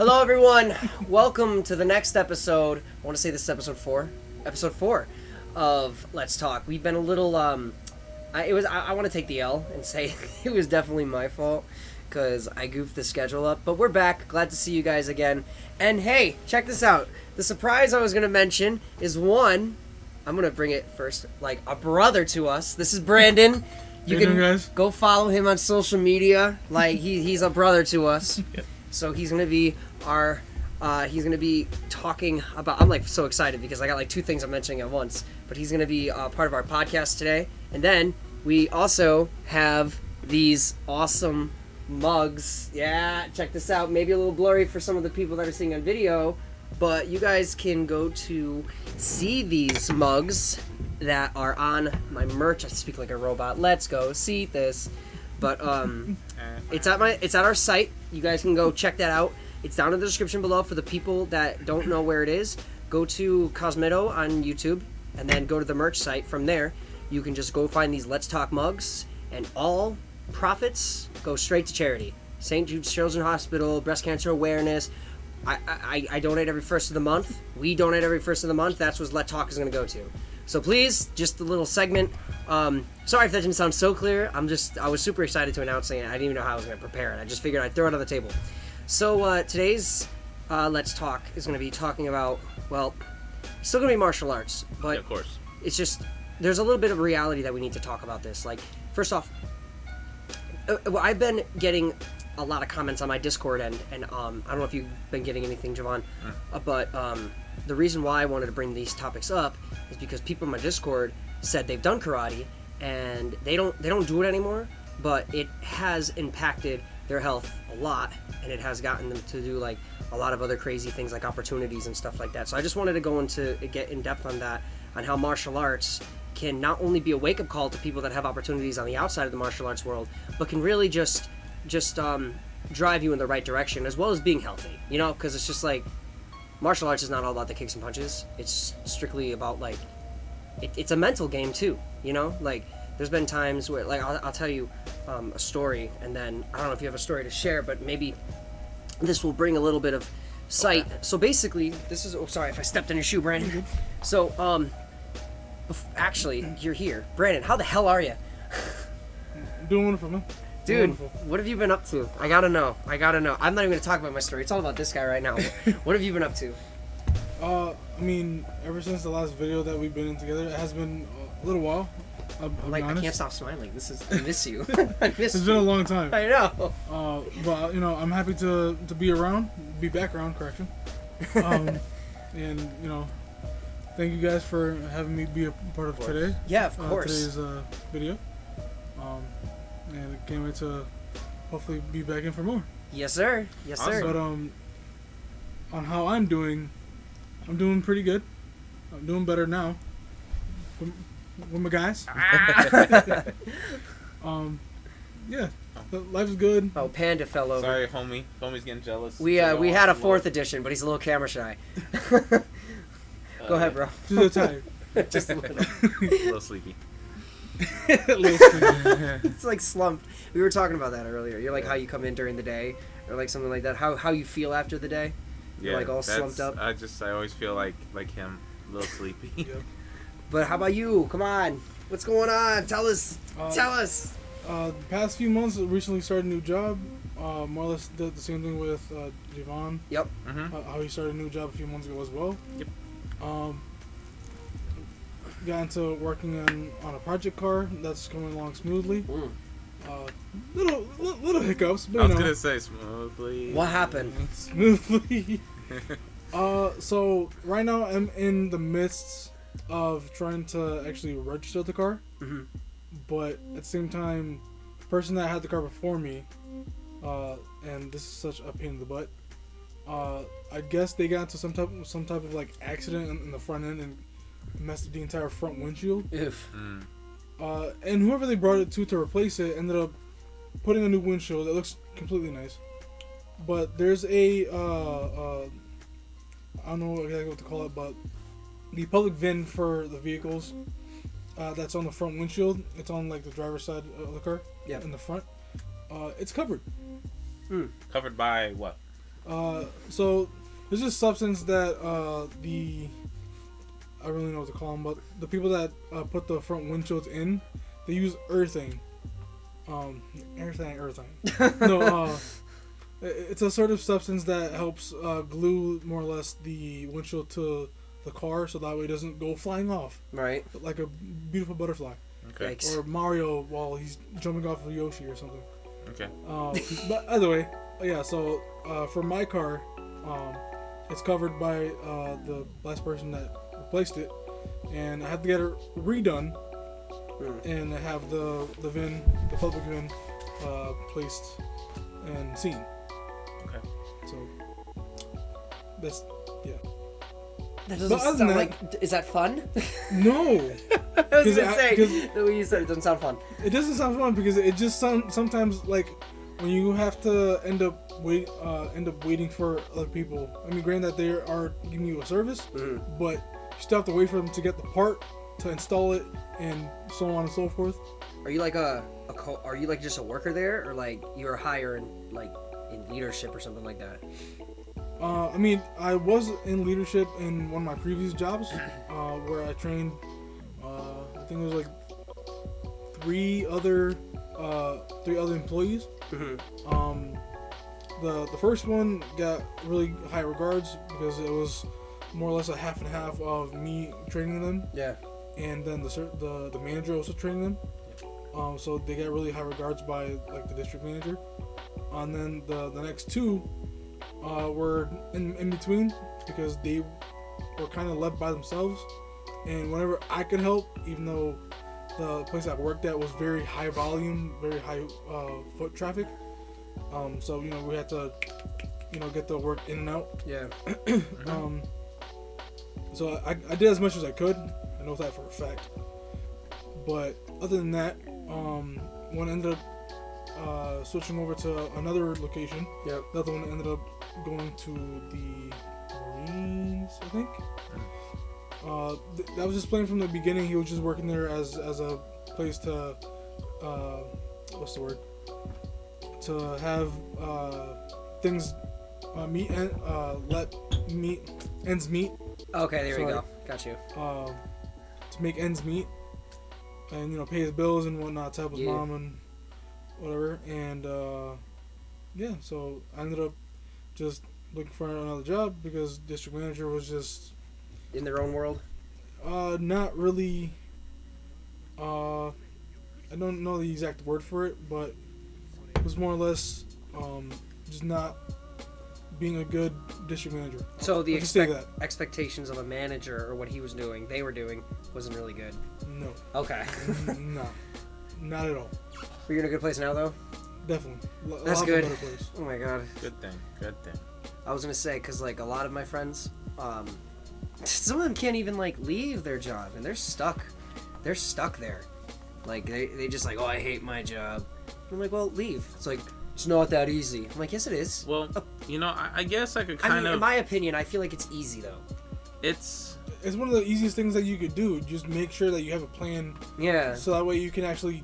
Hello, everyone. Welcome to the next episode. I want to say this is episode 4. Episode 4 of Let's Talk. We've been a little. I want to take the L and say it was definitely my fault because I goofed the schedule up. But we're back. Glad to see you guys again. And hey, check this out. The surprise I was going to mention is one. I'm going to bring it first, like a brother to us. This is Brandon. You can go follow him on social media. Like he's a brother to us. Yep. So he's gonna be our. He's gonna be talking about. I'm like so excited because I got like 2 things I'm mentioning at once. But he's gonna be part of our podcast today. And then we also have these awesome mugs. Yeah, check this out. Maybe a little blurry for some of the people that are seeing on video, but you guys can go to see these mugs that are on my merch. I speak like a robot. Let's go see this. But it's at our site. You guys can go check that out. It's down in the description below for the people that don't know where it is. Go to Cosmitto on YouTube and then go to the merch site. From there, you can just go find these Let's Talk mugs, and all profits go straight to charity. St. Jude's Children's Hospital, breast cancer awareness. I donate every first of the month. We donate every first of the month. That's what Let's Talk is going to go to. So please, just a little segment. Sorry if that didn't sound so clear. I was super excited to announce it. I didn't even know how I was going to prepare it. I just figured I'd throw it on the table. So today's Let's Talk is going to be talking about, well, it's still going to be martial arts, but yeah, of course. It's just, there's a little bit of reality that we need to talk about this. Like, first off, I've been getting a lot of comments on my Discord, and I don't know if you've been getting anything, Javon, but the reason why I wanted to bring these topics up is because people in my Discord said they've done karate and they don't do it anymore, but it has impacted their health a lot, and it has gotten them to do like a lot of other crazy things like opportunities and stuff like that. So I just wanted to go into get in depth on that, on how martial arts can not only be a wake-up call to people that have opportunities on the outside of the martial arts world, but can really just drive you in the right direction, as well as being healthy, you know, because it's just like martial arts is not all about the kicks and punches. It's strictly about like it's a mental game too, you know. Like there's been times where, like, I'll tell you a story, and then I don't know if you have a story to share, but maybe this will bring a little bit of sight. Okay. So basically, this is, oh sorry if I stepped on your shoe, Brandon. So actually, you're here, Brandon. How the hell are you? Doing wonderful, man. Dude, what have you been up to? I gotta know. I'm not even gonna talk about my story. It's all about this guy right now. What have you been up to? I mean, ever since the last video that we've been in together, it has been a little while. I can't stop smiling. I miss you. I miss It's been a long time. I know. But, you know, I'm happy to be back around, correction. And, you know, thank you guys for having me be a part of today. Yeah, of course. Today's video. And I can't wait to hopefully be back in for more. Yes, sir. Yes, sir. But on how I'm doing pretty good. I'm doing better now. With my guys. Yeah, life is good. Oh, Panda fell over. Sorry, homie's getting jealous. We had a 4th edition, but he's a little camera shy. Go ahead, bro. Just a little tired. Just a little. A little sleepy. It's like slumped. We were talking about that earlier. You're like how you come in during the day, or like something like that. How you feel after the day? You're like all slumped up. I always feel like him, a little sleepy. Yeah. But how about you? Come on, what's going on? Tell us. Tell us. The past few months, I recently started a new job. More or less did the same thing with Javon. Yep. How he started a new job a few months ago as well. Yep. Got into working on a project car that's coming along smoothly. Little hiccups, but I was gonna say smoothly. What happened? Smoothly. So right now I'm in the midst of trying to actually register the car. But at the same time, the person that had the car before me, and this is such a pain in the butt. I guess they got into some type of like accident in the front end and messed the entire front windshield. And whoever they brought it to replace it ended up putting a new windshield that looks completely nice. But there's I don't know exactly what to call it, but the public VIN for the vehicles that's on the front windshield, it's on like the driver's side of the car, in the front. It's covered. Covered by what? So there's this substance that I don't really know what to call them, but the people that put the front windshields in, they use earthing. Earthing. No, it's a sort of substance that helps glue more or less the windshield to the car, so that way it doesn't go flying off. Right. Like a beautiful butterfly. Okay. Yikes. Or Mario while he's jumping off of Yoshi or something. Okay. But either way, yeah. So for my car, it's covered by the last person that replaced it, and I have to get it redone, and I have the public VIN, placed and seen. Okay. So that's yeah. That But doesn't other than sound that- like. Is that fun? No, I was 'Cause gonna say because- the way you said it doesn't sound fun. it doesn't sound fun because it just sometimes like when you have to end up waiting for other people. I mean, granted that they are giving you a service, but you still have to wait for them to get the part to install it and so on and so forth. Are you like are you like just a worker there, or like you're higher in like in leadership or something like that? I mean, I was in leadership in one of my previous jobs, where I trained. I think it was like three other employees. The first one got really high regards because it was more or less a half and half of me training them, Yeah. and then the manager also training them. So they got really high regards by like the district manager. And then the next two were in between because they were kind of left by themselves. And whenever I could help, even though the place I worked at was very high volume, very high foot traffic, so we had to get the work in and out. Yeah. So I did as much as I could. I know that for a fact. But other than that, one ended up switching over to another location. Yep. The other one ended up going to the Marines, I think. That was his plan from the beginning. He was just working there as a place to, what's the word? To have things ends meet. Okay, there we Sorry. go. Got you. To make ends meet, and pay his bills and whatnot, to help his Yeah. mom and whatever. And yeah, so I ended up just looking for another job because district manager was just In their own world. not really. I don't know the exact word for it, but it was more or less just not being a good district manager. So the Let's just say that. expectations of a manager or what he was doing, they were doing, wasn't really good. No, Okay. no, not at all. Are you in a good place now, though? Definitely. A That's lot good. better place. Oh my god. Good thing. Good thing. I was gonna say, cause like a lot of my friends, some of them can't even like leave their job, and they're stuck. They're stuck there. Like they just like, oh, I hate my job. I'm like, well, leave. It's like it's not that easy. I'm like, yes, it is. Well, I guess I could I kind mean, of. in my opinion, I feel like it's easy though. It's It's one of the easiest things that you could do. Just make sure that you have a plan, Yeah. so that way you can actually,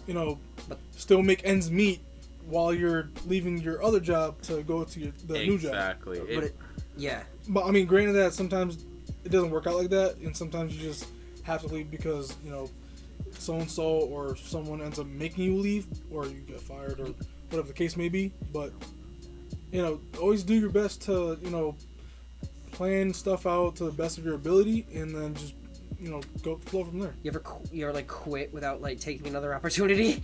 But- still make ends meet while you're leaving your other job to go to the new job. exactly. But yeah. But I mean, granted that sometimes it doesn't work out like that, and sometimes you just have to leave because so and so or someone ends up making you leave, or you get fired, or whatever the case may be. But always do your best to plan stuff out to the best of your ability, and then just go with the flow from there. You ever like quit without like taking another opportunity?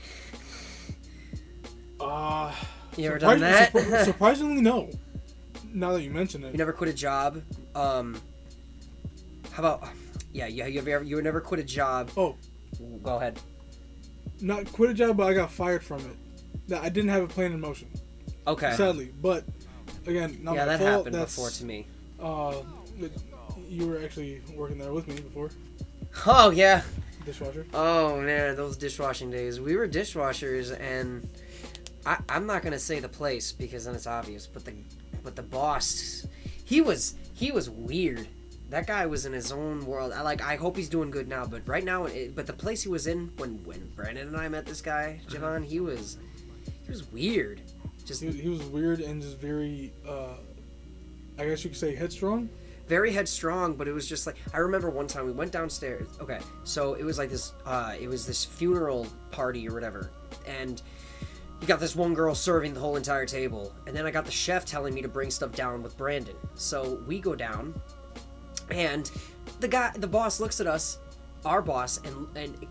You ever done that? Surprisingly, no. Now that you mention it, You never quit a job. How about? Yeah. You never quit a job. Oh, Go ahead. not quit a job, but I got fired from it. That I didn't have a plan in motion, Okay. sadly. But again, not Yeah, my that fault. happened That's, before to me. You were actually working there with me before, Oh yeah. dishwasher. Oh man, those dishwashing days. We were dishwashers, and I'm not gonna say the place because then it's obvious. But the boss, he was weird. That guy was in his own world. I hope he's doing good now. But right now, but the place he was in when Brandon and I met this guy, Javon, he was weird. Just He was weird and just very I guess you could say headstrong. Very headstrong, but it was just like, I remember one time we went downstairs. Okay, so it was like this, it was this funeral party or whatever, and you got this one girl serving the whole entire table, and then I got the chef telling me to bring stuff down with Brandon. So we go down, and the boss looks at us, our boss, and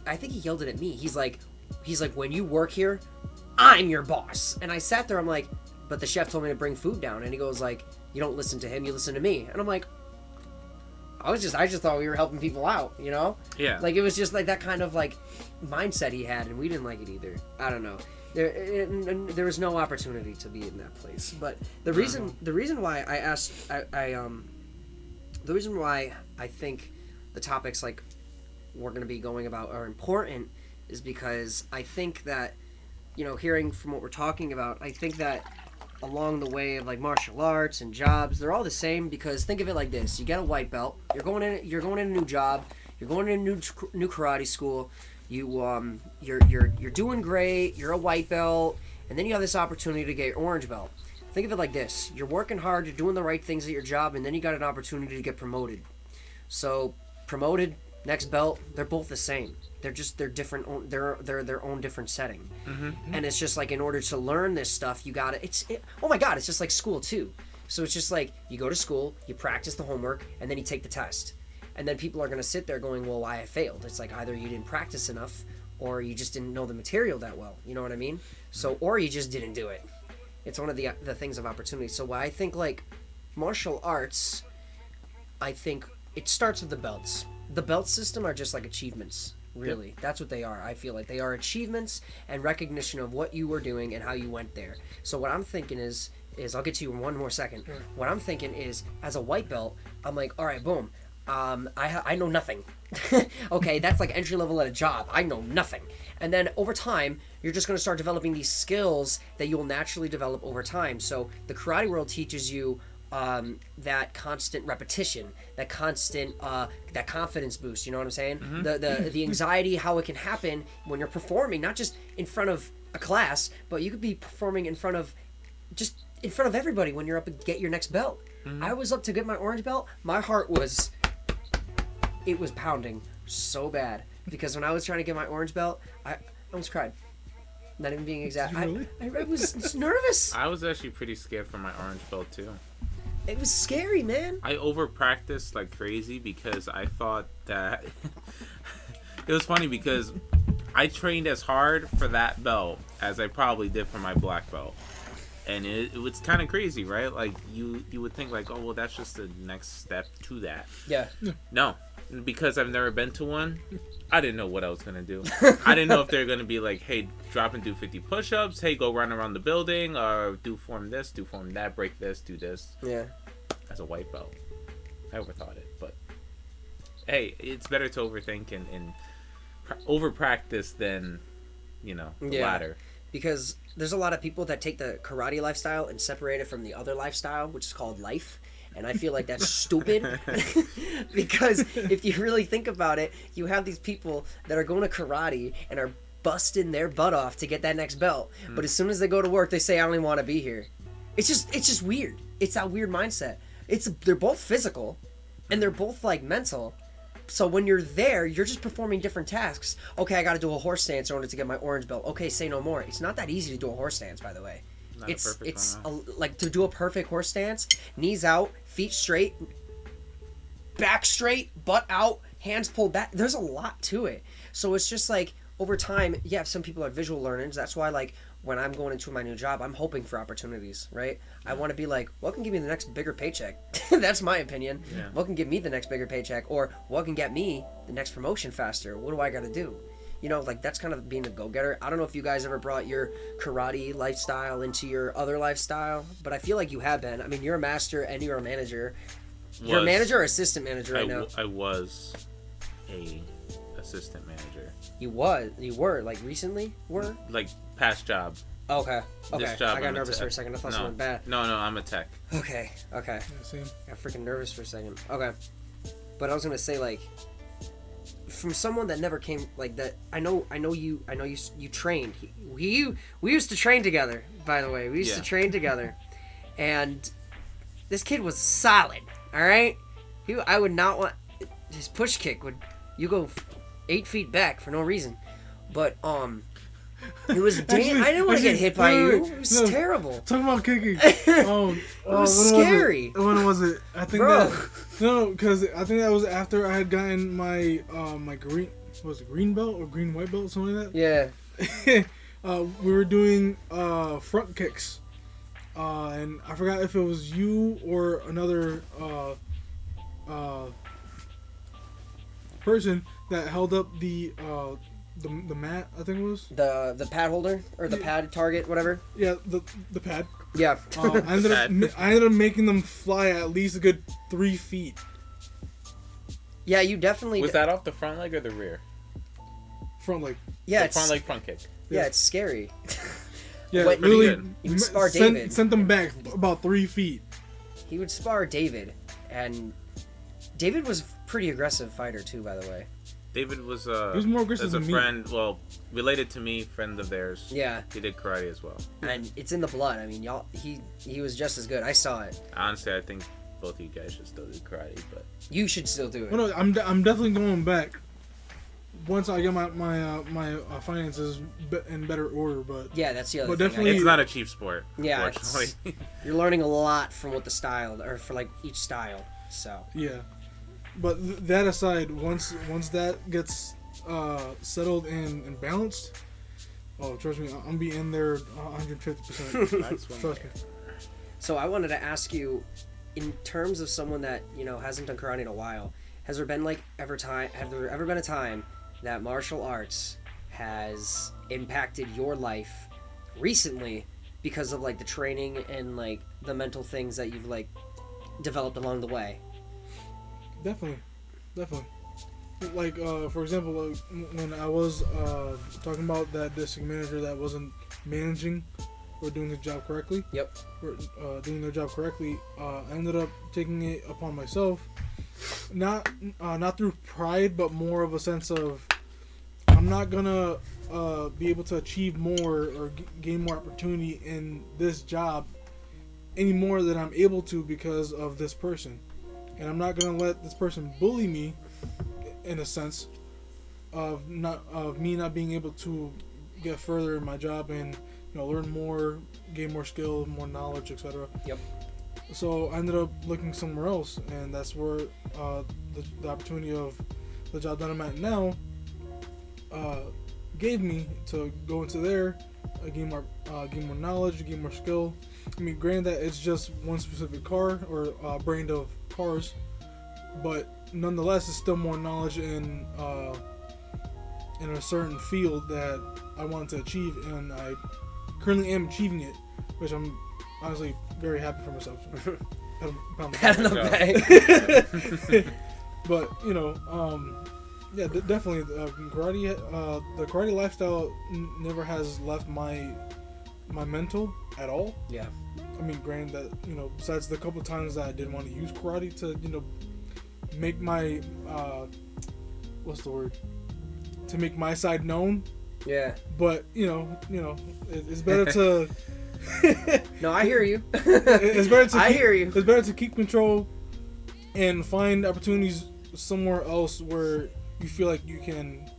I think he yelled it at me. He's like, when you work here, I'm your boss. And I sat there, I'm like, but the chef told me to bring food down, and he goes like, you don't listen to him, you listen to me. And I'm like, I just thought we were helping people out, you know? Yeah. Like, it was just like that kind of like mindset he had, and we didn't like it either. I don't know. There was no opportunity to be in that place. But the reason why I asked, the reason why I think the topics like we're going to be going about are important is because I think that, you know, hearing from what we're talking about, I think that along the way of like martial arts and jobs, they're all the same, because think of it like this: you get a white belt, you're going in a new job, you're going in a new karate school, you're doing great, you're a white belt, and then you have this opportunity to get your orange belt. Think of it like this: you're working hard, you're doing the right things at your job, and then you got an opportunity to get promoted. So promoted, next belt, they're both the same. They're different. They're their own different setting. Mm-hmm. And it's just like, in order to learn this stuff, you got to. Oh my God! It's just like school too. So it's just like, you go to school, you practice the homework, and then you take the test. And then people are gonna sit there going, well, why I failed? It's like, either you didn't practice enough, or you just didn't know the material that well. You know what I mean? So, or you just didn't do it. It's one of the things of opportunity. So I think like martial arts, I think it starts with the belts. The belt system are just like achievements. Really, yep. That's what they are. I feel like they are achievements and recognition of what you were doing and how you went there. So what I'm thinking is I'll get to you in one more second. Sure. What I'm thinking is, as a white belt, I'm like, all right, boom. I know nothing. Okay, that's like entry level at a job. I know nothing. And then over time, you're just going to start developing these skills that you'll naturally develop over time. So the karate world teaches you that constant repetition, that constant that confidence boost. You know what I'm saying? Mm-hmm. The anxiety, how it can happen when you're performing, not just in front of a class, but you could be performing in front of everybody when you're up to get your next belt. Mm-hmm. I was up to get my orange belt. My heart was pounding so bad, because when I was trying to get my orange belt, I almost cried. Not even being exact. Really? I was nervous. I was actually pretty scared for my orange belt too. It was scary, man. I over practiced like crazy, because I thought that it was funny, because I trained as hard for that belt as I probably did for my black belt. And it was kind of crazy, right? Like, you would think like, oh, well, that's just the next step to that. Yeah. No, because I've never been to one, I didn't know what I was going to do. I didn't know if they're going to be like, hey, drop and do 50 push-ups. Hey, go run around the building. Or do form this, do form that, break this, do this. Yeah. As a white belt. I overthought it. But, hey, it's better to overthink and over-practice than, the latter. Because there's a lot of people that take the karate lifestyle and separate it from the other lifestyle, which is called life. And I feel like that's stupid. Because if you really think about it, you have these people that are going to karate and are busting their butt off to get that next belt. But as soon as they go to work, they say, I only want to be here. It's just weird. It's that weird mindset. They're both physical and they're both like mental. So when you're there, you're just performing different tasks. Okay, I got to do a horse stance in order to get my orange belt. Okay, say no more. It's not that easy to do a horse stance, by the way. Like, to do a perfect horse stance, knees out, feet straight, back straight, butt out, hands pulled back. There's a lot to it. So it's just like, over time, yeah, some people are visual learners. That's why, like, when I'm going into my new job, I'm hoping for opportunities, right? I want to be like, what can give me the next bigger paycheck? That's my opinion. Yeah. What can give me the next bigger paycheck? Or what can get me the next promotion faster? What do I got to do? Like, that's kind of being a go-getter. I don't know if you guys ever brought your karate lifestyle into your other lifestyle, but I feel like you have been. I mean, you're a master and you're a manager. You're a manager or assistant manager right now? I was a assistant manager. You were, like, recently were? Like, past job. Okay. This job, I got nervous for a second. I thought something bad. No, I'm a tech. Okay. Yeah, same. I got freaking nervous for a second. Okay. But I was gonna say, like, from someone that never came, like, that, I know you trained. We used to train together, by the way. We used to train together. And This kid was solid. All right. I would not want his push kick would you go 8 feet back for no reason, but it was damn. I didn't want to get hit by you. It was terrible. Talking about kicking. It was scary. When was it? I think because I think that was after I had gotten my my green belt or green white belt, something like that. Yeah. We were doing front kicks, and I forgot if it was you or another person that held up the mat. I think it was the pad holder or the pad target, whatever. Yeah, the pad. Yeah. I ended up making them fly at least a good 3 feet. Yeah, you definitely. Was that off the front leg or the rear? Front leg. Yeah, the front leg front kick. Yeah, it's scary. Yeah, but really. he would spar David. Sent them back about 3 feet. He would spar David, and David was a pretty aggressive fighter too, by the way. David was he was more aggressive than me. friend, well, related to me, friend of theirs. Yeah. He did karate as well. And it's in the blood. I mean, he was just as good. I saw it. Honestly, I think both of you guys should still do karate, but you should still do it. Well, no, I'm definitely going back once I get my finances in better order. But yeah, that's the other but thing. Definitely, it's not a cheap sport. Yeah, you're learning a lot from what the style or for like each style. So yeah, but that aside, once that gets settled and balanced, oh trust me, I'm be in there 150%. Trust me. So I wanted to ask you, in terms of someone that hasn't done karate in a while, has there been have there ever been a time that martial arts has impacted your life recently because of the training and the mental things that you've developed along the way? Definitely. For example, when I was talking about that district manager that wasn't managing or doing the job correctly. Yep. Or doing their job correctly, I ended up taking it upon myself, not through pride, but more of a sense of I'm not gonna be able to achieve more or gain more opportunity in this job any more than I'm able to because of this person. And I'm not gonna let this person bully me, in a sense, of me not being able to get further in my job and learn more, gain more skill, more knowledge, etc. Yep. So I ended up looking somewhere else, and that's where the opportunity of the job that I'm at now gave me to go into there, gain more knowledge, gain more skill. I mean, granted that it's just one specific car or brand of cars, but nonetheless, it's still more knowledge in a certain field that I wanted to achieve, and I currently am achieving it, which I'm honestly very happy for myself. Pat on the back. But yeah, definitely karate. The karate lifestyle never has left my mental at all. Yeah. I mean, granted that besides the couple times that I did want to use karate to make my what's the word? To make my side known. Yeah. But it's better to. No, I hear you. It's better to. I hear you. It's better to keep control and find opportunities somewhere else where you feel like you can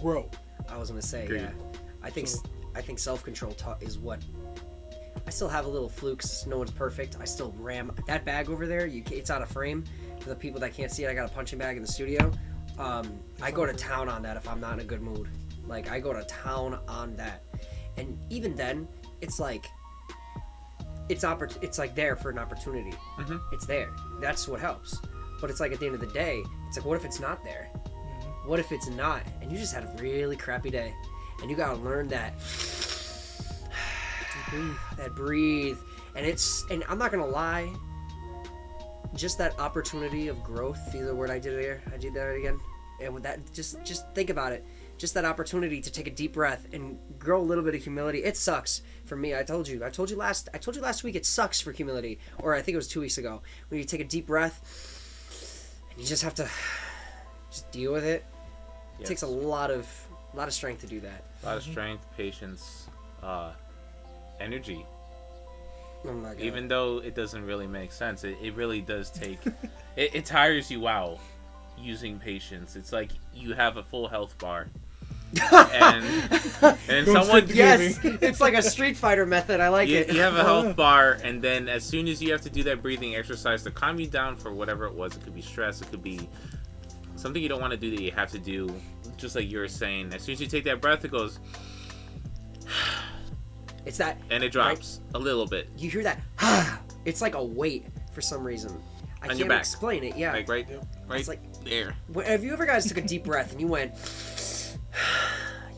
grow. I was gonna say, Agreed. yeah. I think self-control is what. I still have a little flukes. No one's perfect. I still ram that bag over there. It's out of frame. For the people that can't see it, I got a punching bag in the studio. I go to town on that if I'm not in a good mood. I go to town on that, and even then, it's there for an opportunity. Mm-hmm. It's there. That's what helps. But it's at the end of the day, it's what if it's not there? Mm-hmm. What if it's not? And you just had a really crappy day, and you gotta learn that. Breathe. And I'm not gonna lie. Just that opportunity of growth. See the word I did there? I did that again. And with that, just think about it. Just that opportunity to take a deep breath and grow a little bit of humility. It sucks for me. I told you last week. It sucks for humility, or I think it was 2 weeks ago. When you take a deep breath, and you just have to just deal with it. It takes a lot of strength to do that. A lot of strength, patience, energy. Oh my god. Even though it doesn't really make sense, it really does take. It tires you out using patience. It's like you have a full health bar. and someone Yes, it's like a Street Fighter method. I like it. You have a health bar, and then as soon as you have to do that breathing exercise to calm you down for whatever it was, it could be stress, it could be something you don't want to do that you have to do. Just like you were saying, as soon as you take that breath, it goes. It's that, and it drops a little bit. You hear that? It's like a weight for some reason. I On your can't back. explain it. Yeah, Like right it's like there. Have you ever guys took a deep breath and you went?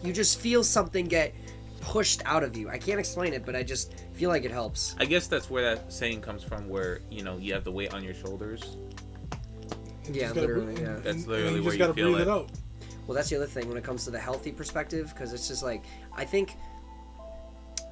You just feel something get pushed out of you. I can't explain it, but I just feel like it helps. I guess that's where that saying comes from, where you have the weight on your shoulders. Yeah, literally. Yeah. That's literally where you you feel breathe it. out. Well, that's the other thing when it comes to the healthy perspective, because it's just like, I think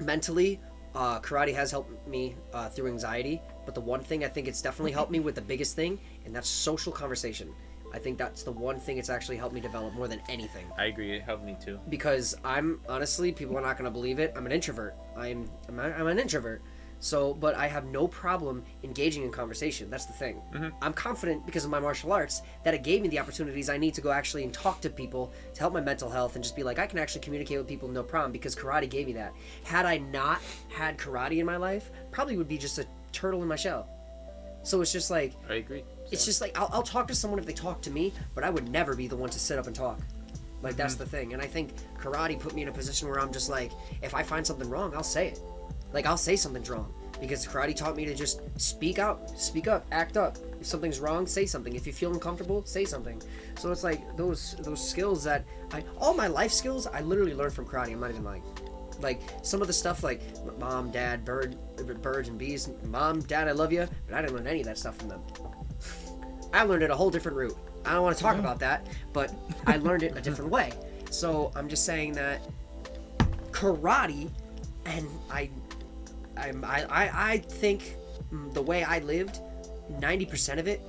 mentally, karate has helped me through anxiety, but the one thing I think it's definitely helped me with, the biggest thing, and that's social conversation. I think that's the one thing it's actually helped me develop more than anything. I agree, it helped me too. Because I'm, honestly, people are not going to believe it, I'm an introvert. I'm an introvert. So, but I have no problem engaging in conversation. That's the thing. Mm-hmm. I'm confident because of my martial arts that it gave me the opportunities I need to go actually and talk to people to help my mental health and just be like, I can actually communicate with people no problem, because karate gave me that. Had I not had karate in my life, probably would be just a turtle in my shell. So it's just like, I agree. it's just like, I'll talk to someone if they talk to me, but I would never be the one to sit up and talk. Like, that's the thing. And I think karate put me in a position where I'm just like, if I find something wrong, I'll say it. Like, I'll say something's wrong. Because karate taught me to just speak out, speak up, act up. If something's wrong, say something. If you feel uncomfortable, say something. So it's like those skills that all my life skills, I literally learned from karate. I'm not even lying. Like, some of the stuff like mom, dad, birds and bees. Mom, dad, I love you. But I didn't learn any of that stuff from them. I learned it a whole different route. I don't want to talk about that, but I learned it a different way. So I'm just saying that karate, and I think the way I lived, 90% of it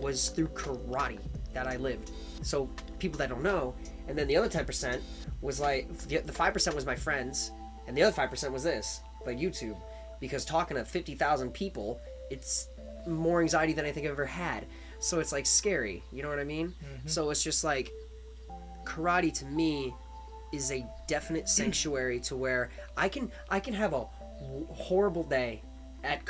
was through karate that I lived. So people that don't know, and then the other 10% was like, the 5% was my friends, and the other 5% was this, like YouTube. Because talking to 50,000 people, it's more anxiety than I think I've ever had. So it's like scary, you know what I mean? Mm-hmm. So it's just like, karate to me is a definite sanctuary to where I can have a horrible day at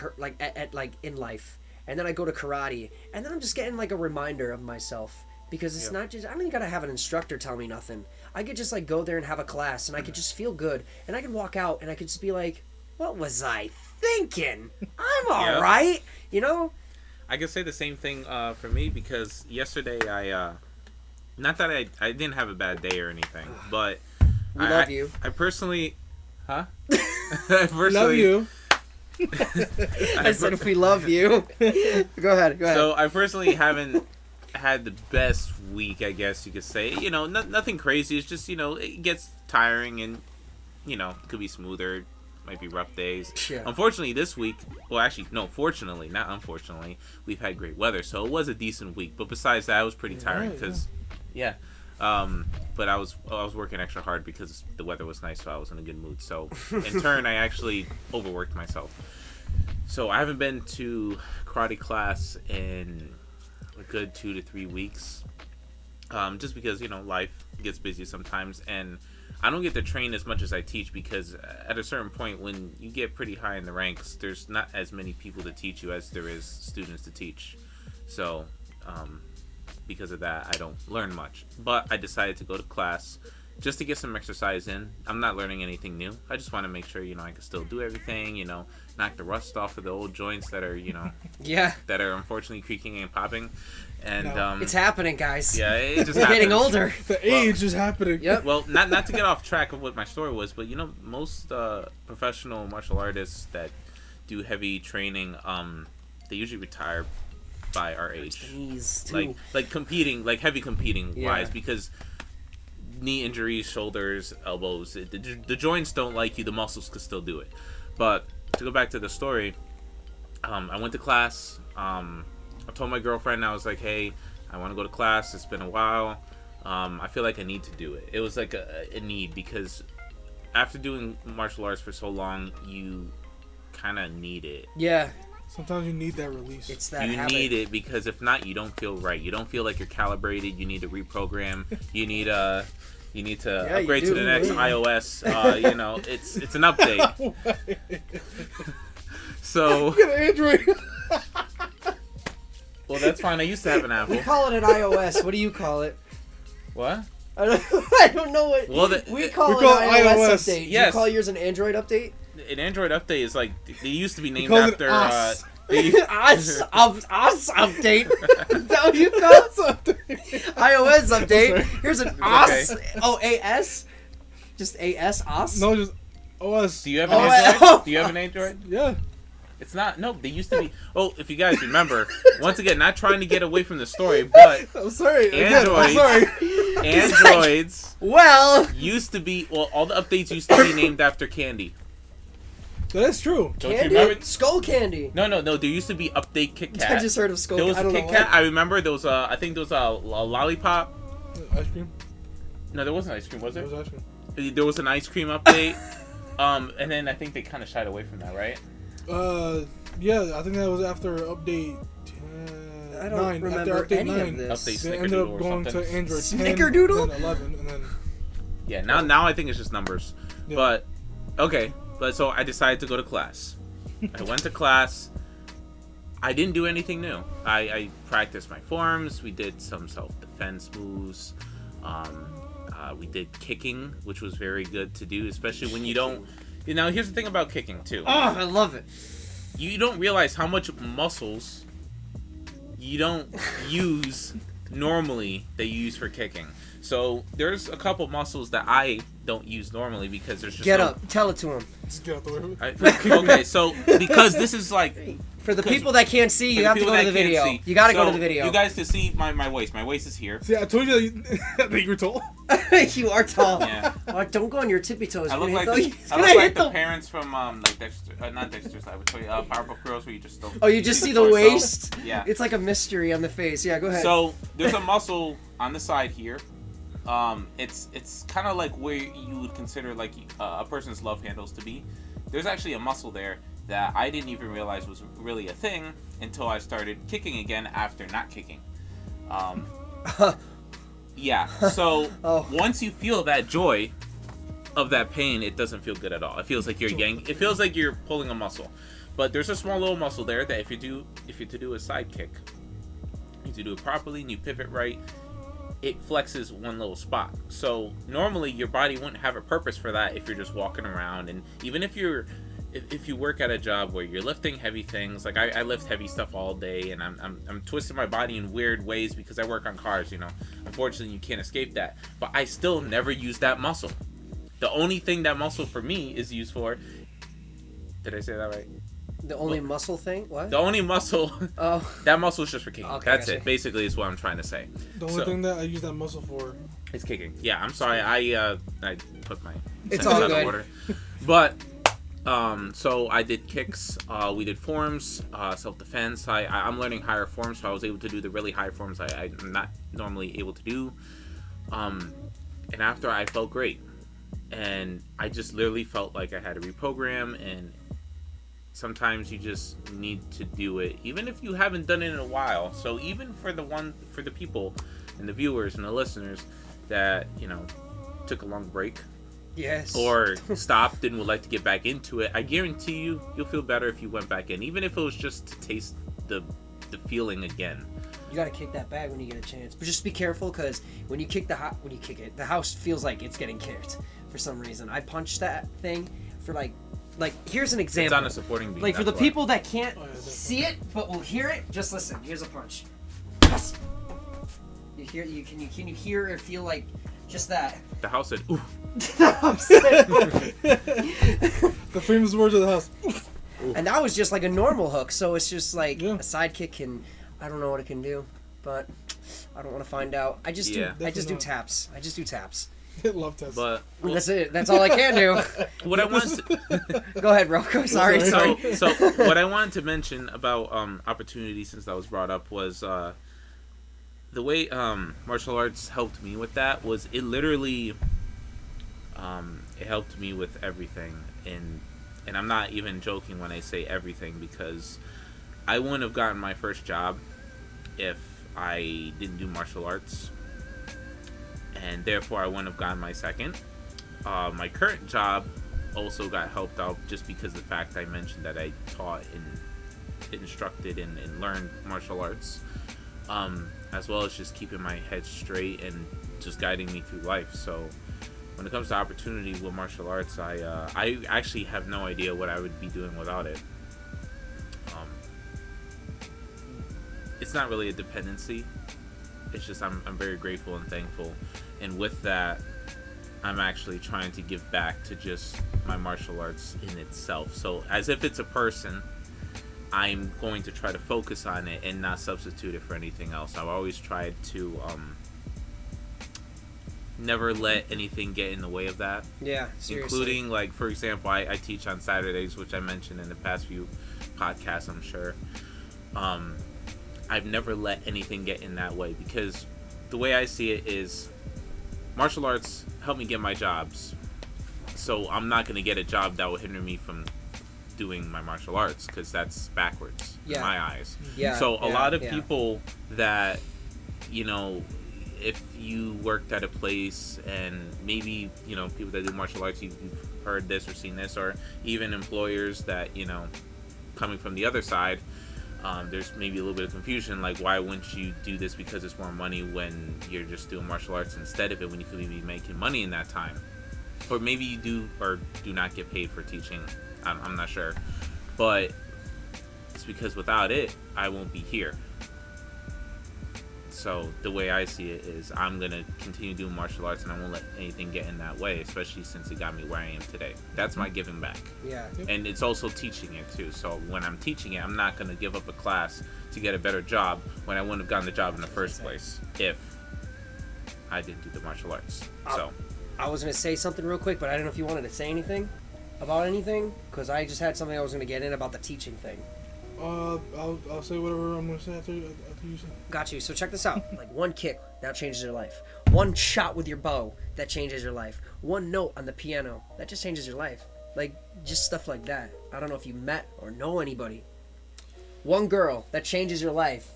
in life, and then I go to karate, and then I'm just getting like a reminder of myself, because it's not just, I don't even gotta have an instructor tell me nothing. I could just like go there and have a class, and I could just feel good, and I could walk out and I could just be like, what was I thinking? I'm all right, you know? I could say the same thing for me, because yesterday I not that I didn't have a bad day or anything, but we love you. I personally, huh? Love you. I said if we love you. Go ahead. So I personally haven't had the best week, I guess you could say. Nothing crazy. It's just, it gets tiring, and it could be smoother. Might be rough days. Yeah. Unfortunately, this week, well, actually, no, fortunately, not unfortunately, we've had great weather, so it was a decent week. But besides that, it was pretty tiring because, but I was working extra hard because the weather was nice, so I was in a good mood. So in turn, I actually overworked myself. So I haven't been to karate class in a good 2 to 3 weeks, just because life gets busy sometimes, and I don't get to train as much as I teach, because at a certain point when you get pretty high in the ranks, there's not as many people to teach you as there is students to teach. So because of that, I don't learn much. But I decided to go to class just to get some exercise in. I'm not learning anything new. I just want to make sure, I can still do everything, knock the rust off of the old joints that are, that are unfortunately creaking and popping. And it's happening, guys. Yeah, it just We're getting older. The age is happening. Yep. Well, not to get off track of what my story was, but most professional martial artists that do heavy training, they usually retire by our age. Knees too. Like competing, like heavy competing wise, because knee injuries, shoulders, elbows, the joints don't like you. The muscles could still do it. But to go back to the story, I went to class. I told my girlfriend, I was like, hey, I want to go to class. It's been a while. I feel like I need to do it. It was like a need, because after doing martial arts for so long, you kind of need it. Yeah. Sometimes you need that release. It's that You habit. need it because if not, you don't feel right. You don't feel like you're calibrated. You need to reprogram. You need to Yeah, upgrade you to the do. next iOS. It's an update. So Get an Android. well, that's fine. I used to have an Apple. We call it an iOS. What do you call it? What? I don't know what. Well, we call it call an it iOS iOS. update. Do Yes. you call yours an Android update? An Android update is like they used to be named calls it after. Os. Us update. Is that what you call it? iOS update. Here's an OS. Oh, AS? Just AS? OS? No, just OS. Do you have an Oh, Android? oh. Do you have an Android? Yeah. It's not. No, they used to be. Oh, if you guys remember, once again, not trying to get away from the story, but I'm sorry. Again, Android. I'm sorry. Androids Well, used to be. Well, all the updates used to be named after candy. That is true. Don't you candy? remember? Skull candy. No. There used to be update Kit Kat. I just heard of skull There was I a don't Kit know Kat. why. I remember there was a. I think there was a lollipop. Ice cream. No, there wasn't ice cream, was There there? was ice cream. There was an ice cream update. And then I think they kind of shied away from that, right? Yeah, I think that was after update 10. I don't 9. remember After update any 9, of this. Update they ended Snickerdoodle up or going something. to Android 10, Snickerdoodle? then 11, and then Yeah, now I think it's just numbers. Yeah. But okay, but so I decided to go to class. I went to class. I didn't do anything new. I practiced my forms. We did some self-defense moves. We did kicking, which was very good to do, especially when you don't. You know, here's the thing about kicking too. Oh, I love it. You don't realize how much muscles you don't use normally that you use for kicking. So there's a couple muscles that I don't use normally because there's just Get no- up. Tell it to him. just get out the way. Okay, so because this is like For the people that can't see, you for have to people go to that the can't video. see. You gotta go So, to the video. You guys can see my waist. My waist is here. See, I told you that you were tall. You are tall. Yeah. Oh, don't go on your tippy toes. I You're look gonna like hit the, the- I you're look gonna like hit the the- parents from like Dexter, not Dexter's Lab, but Powerpuff Girls where you just don't. Oh, you just see the torso. waist? Yeah. It's like a mystery on the face. Yeah, go ahead. So there's a muscle on the side here. It's kind of like where you would consider like a person's love handles to be. There's actually a muscle there that I didn't even realize was really a thing until I started kicking again after not kicking. Yeah. So Oh. once you feel that joy of that pain, it doesn't feel good at all. It feels like you're It feels like you're pulling a muscle. But there's a small little muscle there that if you to do a side kick, you to do it properly and you pivot right, it flexes one little spot. So normally your body wouldn't have a purpose for that if you're just walking around, and even if you work at a job where you're lifting heavy things, like I lift heavy stuff all day, and I'm twisting my body in weird ways because I work on cars, you know. Unfortunately, you can't escape that. But I still never use that muscle. The only thing that muscle for me is used for. Did I say that right? the only muscle thing? What? The only muscle. Oh. That muscle is just for kicking. Okay, That's gotcha. it. Basically, is what I'm trying to say. The only thing that I use that muscle for. It's kicking. Yeah, I'm sorry. I put my It's sentence all out good. of order. But so I did kicks. We did forms, self-defense. I'm learning higher forms, so I was able to do the really high forms I'm not normally able to do. And after I felt great, and I just literally felt like I had to reprogram. And sometimes you just need to do it, even if you haven't done it in a while. So even for the people and the viewers and the listeners that took a long break. Yes. Or stopped and would like to get back into it, I guarantee you'll feel better if you went back in, even if it was just to taste the feeling again. You gotta kick that bag when you get a chance, but just be careful because when you kick it, the house feels like it's getting kicked for some reason. I punched that thing for like here's an example. It's on a supporting beam. Like for the that's why. people that can't Oh, yeah, definitely. see it but will hear it, just listen. Here's a punch. Yes. Can you hear or feel like just that? The house said, "Ooh." The famous words of the house. And that was just like a normal hook, so it's just like Yeah. a sidekick can. I don't know what it can do, but I don't want to find out. I just do Definitely not. taps. I just do taps. Love test. But That's it. That's all I can do. what I wanted to, Go ahead, Rocco. Sorry. so what I wanted to mention about opportunity, since that was brought up, was the way martial arts helped me with that was it literally it helped me with everything and I'm not even joking when I say everything, because I wouldn't have gotten my first job if I didn't do martial arts, and therefore I wouldn't have gotten my second. My current job also got helped out just because of the fact I mentioned that I taught and instructed and learned martial arts, as well as just keeping my head straight and just guiding me through life. So when it comes to opportunity with martial arts, I actually have no idea what I would be doing without it. It's not really a dependency. It's just I'm very grateful and thankful, and with that, I'm actually trying to give back to just my martial arts in itself. So as if it's a person, I'm going to try to focus on it and not substitute it for anything else. I've always tried to never let anything get in the way of that. Yeah, seriously. Including, like, for example, I teach on Saturdays, which I mentioned in the past few podcasts, I'm sure. I've never let anything get in that way, because the way I see it is martial arts help me get my jobs. So I'm not going to get a job that will hinder me from doing my martial arts, because that's backwards in my eyes. Yeah. So a lot of people that, you know, if you worked at a place and maybe, you know, people that do martial arts, you've heard this or seen this, or even employers that, you know, coming from the other side, there's maybe a little bit of confusion, like, why wouldn't you do this because it's more money when you're just doing martial arts instead of it, when you could be making money in that time? Or maybe you do or do not get paid for teaching. I'm not sure. But it's because without it, I won't be here. So the way I see it is I'm going to continue doing martial arts, and I won't let anything get in that way, especially since it got me where I am today. That's my giving back. Yeah. And it's also teaching it too. So when I'm teaching it, I'm not going to give up a class to get a better job when I wouldn't have gotten the job in the first place if I didn't do the martial arts. So I was going to say something real quick, but I don't know if you wanted to say anything about anything, because I just had something I was going to get in about the teaching thing. I'll say whatever I'm gonna say after you say. Got you. So check this out. Like, one kick, that changes your life. One shot with your bow, that changes your life. One note on the piano, that just changes your life. Like, just stuff like that. I don't know if you met or know anybody. One girl, that changes your life.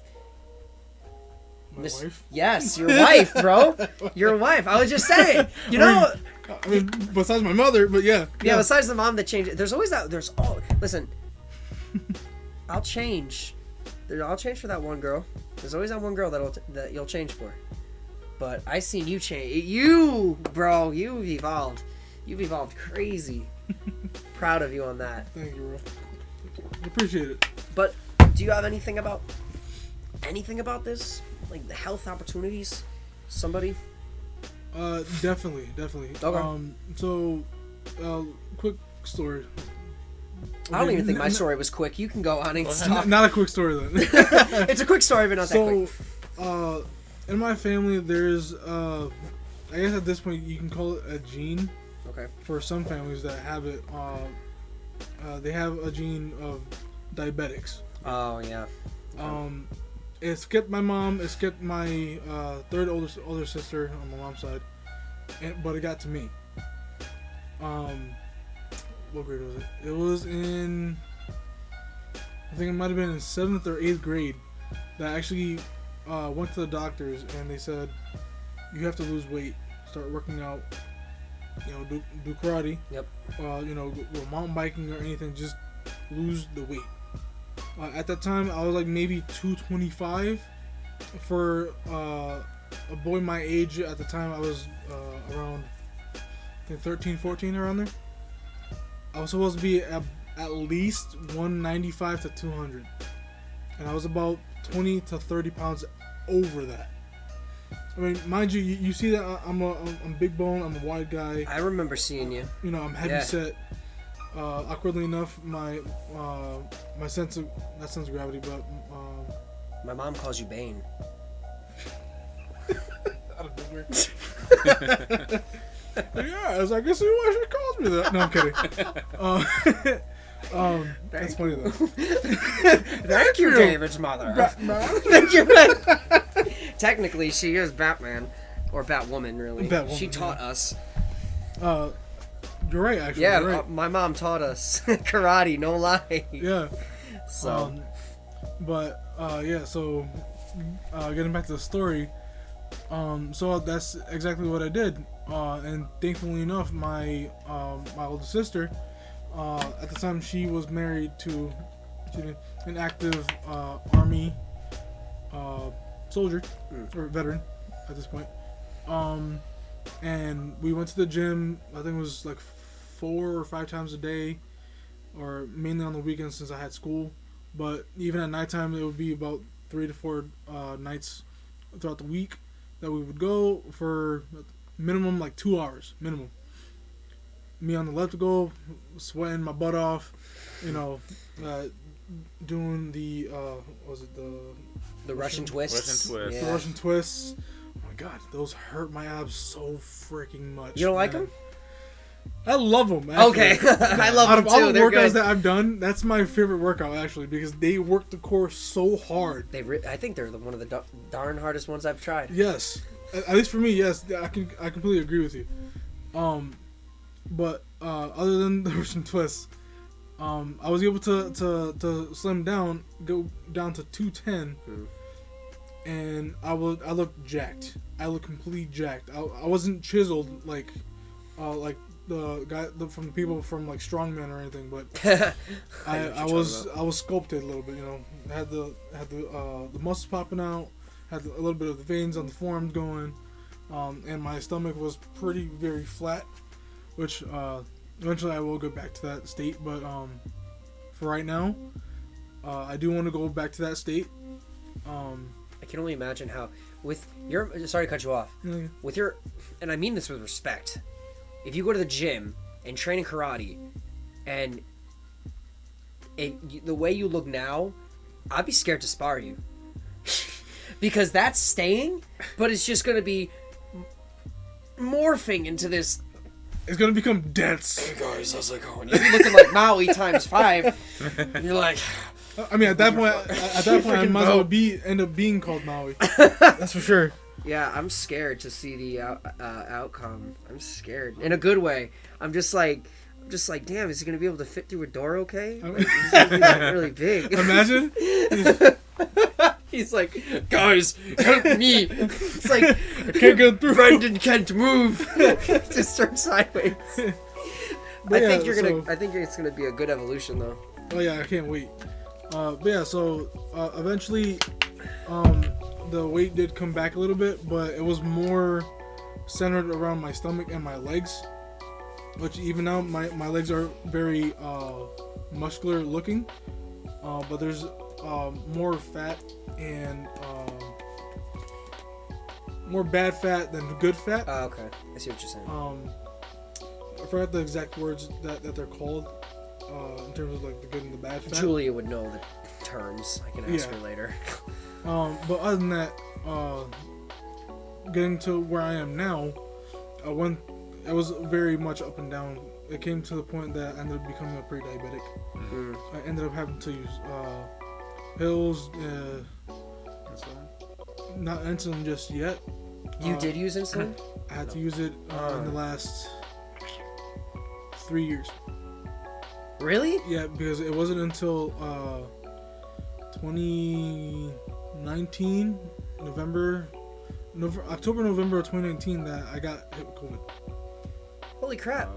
My wife? Yes, your wife, bro. Your wife. I was just saying. You know. I mean, besides my mother, but yeah. Yeah, besides the mom that changes. There's always that. Listen. I'll change for that one girl. There's always that one girl that you'll change for. But I seen you change. You, bro, you've evolved. You've evolved crazy. Proud of you on that. Thank you, bro. I appreciate it. But do you have anything about this? Like the health opportunities? Somebody? Definitely. Okay. Quick story. I don't even think my story was quick. You can go on and talk. Not a quick story then. It's a quick story, but not that quick. In my family, there's, I guess at this point you can call it a gene. Okay. For some families that have it, they have a gene of diabetics. Oh yeah. Okay. It skipped my mom. It skipped my third older sister on my mom's side, but it got to me. What grade was it? It was in, I think it might have been in 7th or 8th grade, that I actually went to the doctors and they said, you have to lose weight, start working out, you know, do karate. Yep. You know, go mountain biking or anything, just lose the weight. At that time, I was like maybe 225. For a boy my age at the time, I was around, I think 13, 14, around there. I was supposed to be at least 195 to 200, and I was about 20 to 30 pounds over that. I mean, mind you, you see that I'm big bone, I'm a wide guy. I remember seeing you. You know, I'm heavy set. Awkwardly enough, my sense of, not sense of gravity, but my mom calls you Bane. Out of nowhere. Yeah, I was like, I guess why she calls me that. No, I'm kidding. That's funny though. Thank you, David's mother. Thank you. Technically, she is Batman, or Batwoman, really. Batwoman, she taught us. You're right, actually. Yeah, you're right. my mom taught us karate, no lie. Yeah. So, So getting back to the story, so that's exactly what I did, and thankfully enough, my older sister, at the time she was married to an active army soldier or veteran at this point, and we went to the gym. I think it was like 4 or 5 times a day, or mainly on the weekends since I had school. But even at nighttime, it would be about 3 to 4 nights throughout the week that we would go for minimum like 2 hours minimum. Me on the elliptical, sweating my butt off, doing the the Russian twists. Russian twist. the Yeah. Russian twists. Oh my god, those hurt my abs so freaking much. You don't like man. them? I love them. Okay, I love Out them of all too. the They're workouts good. that I've done, that's my favorite workout actually because they work the core so hard. I think they're one of the darn hardest ones I've tried. Yes, at least for me, yes, I completely agree with you. But other than the Russian twists, I was able to slim down, go down to 210, and I looked jacked. I looked completely jacked. I wasn't chiseled like the guy from the people from like Strongman or anything, but I was sculpted a little bit. Had the muscles popping out, had a little bit of the veins on the forearms going, and my stomach was very flat, which eventually I will go back to that state. But for right now, I do want to go back to that state. I can only imagine how with your sorry to cut you off. Yeah. With your, and I mean this with respect, if you go to the gym and train in karate, and the way you look now, I'd be scared to spar you. Because that's staying, but it's just going to be morphing into this. It's gonna become dense. Hey guys, how's it going? You'd be looking like Maui times 5. And you're like, I mean, at that point, I might as well end up being called Maui. That's for sure. yeah, I'm scared to see the outcome. I'm scared in a good way. I'm just like, damn, is he gonna be able to fit through a door? Okay, like, he's gonna be like really big. Imagine. He's like, guys, help me! It's like, I can't go through. Brendan can't move. Just turn sideways. But I think it's gonna be a good evolution, though. Oh yeah, I can't wait. So eventually, the weight did come back a little bit, but it was more centered around my stomach and my legs. Which even now, my legs are very muscular looking, but there's more fat and more bad fat than good fat. Okay, I see what you're saying. I forgot the exact words that they're called in terms of like the good and the bad fat. Julia would know the terms. I can ask her later. But other than that, getting to where I am now, I was very much up and down. It came to the point that I ended up becoming a pre-diabetic. Mm-hmm. I ended up having to use pills, not insulin just yet. You did use insulin? I had to use it in the last 3 years. Really? Yeah, because it wasn't until 2019, October, November of 2019 that I got hit with COVID. Holy crap.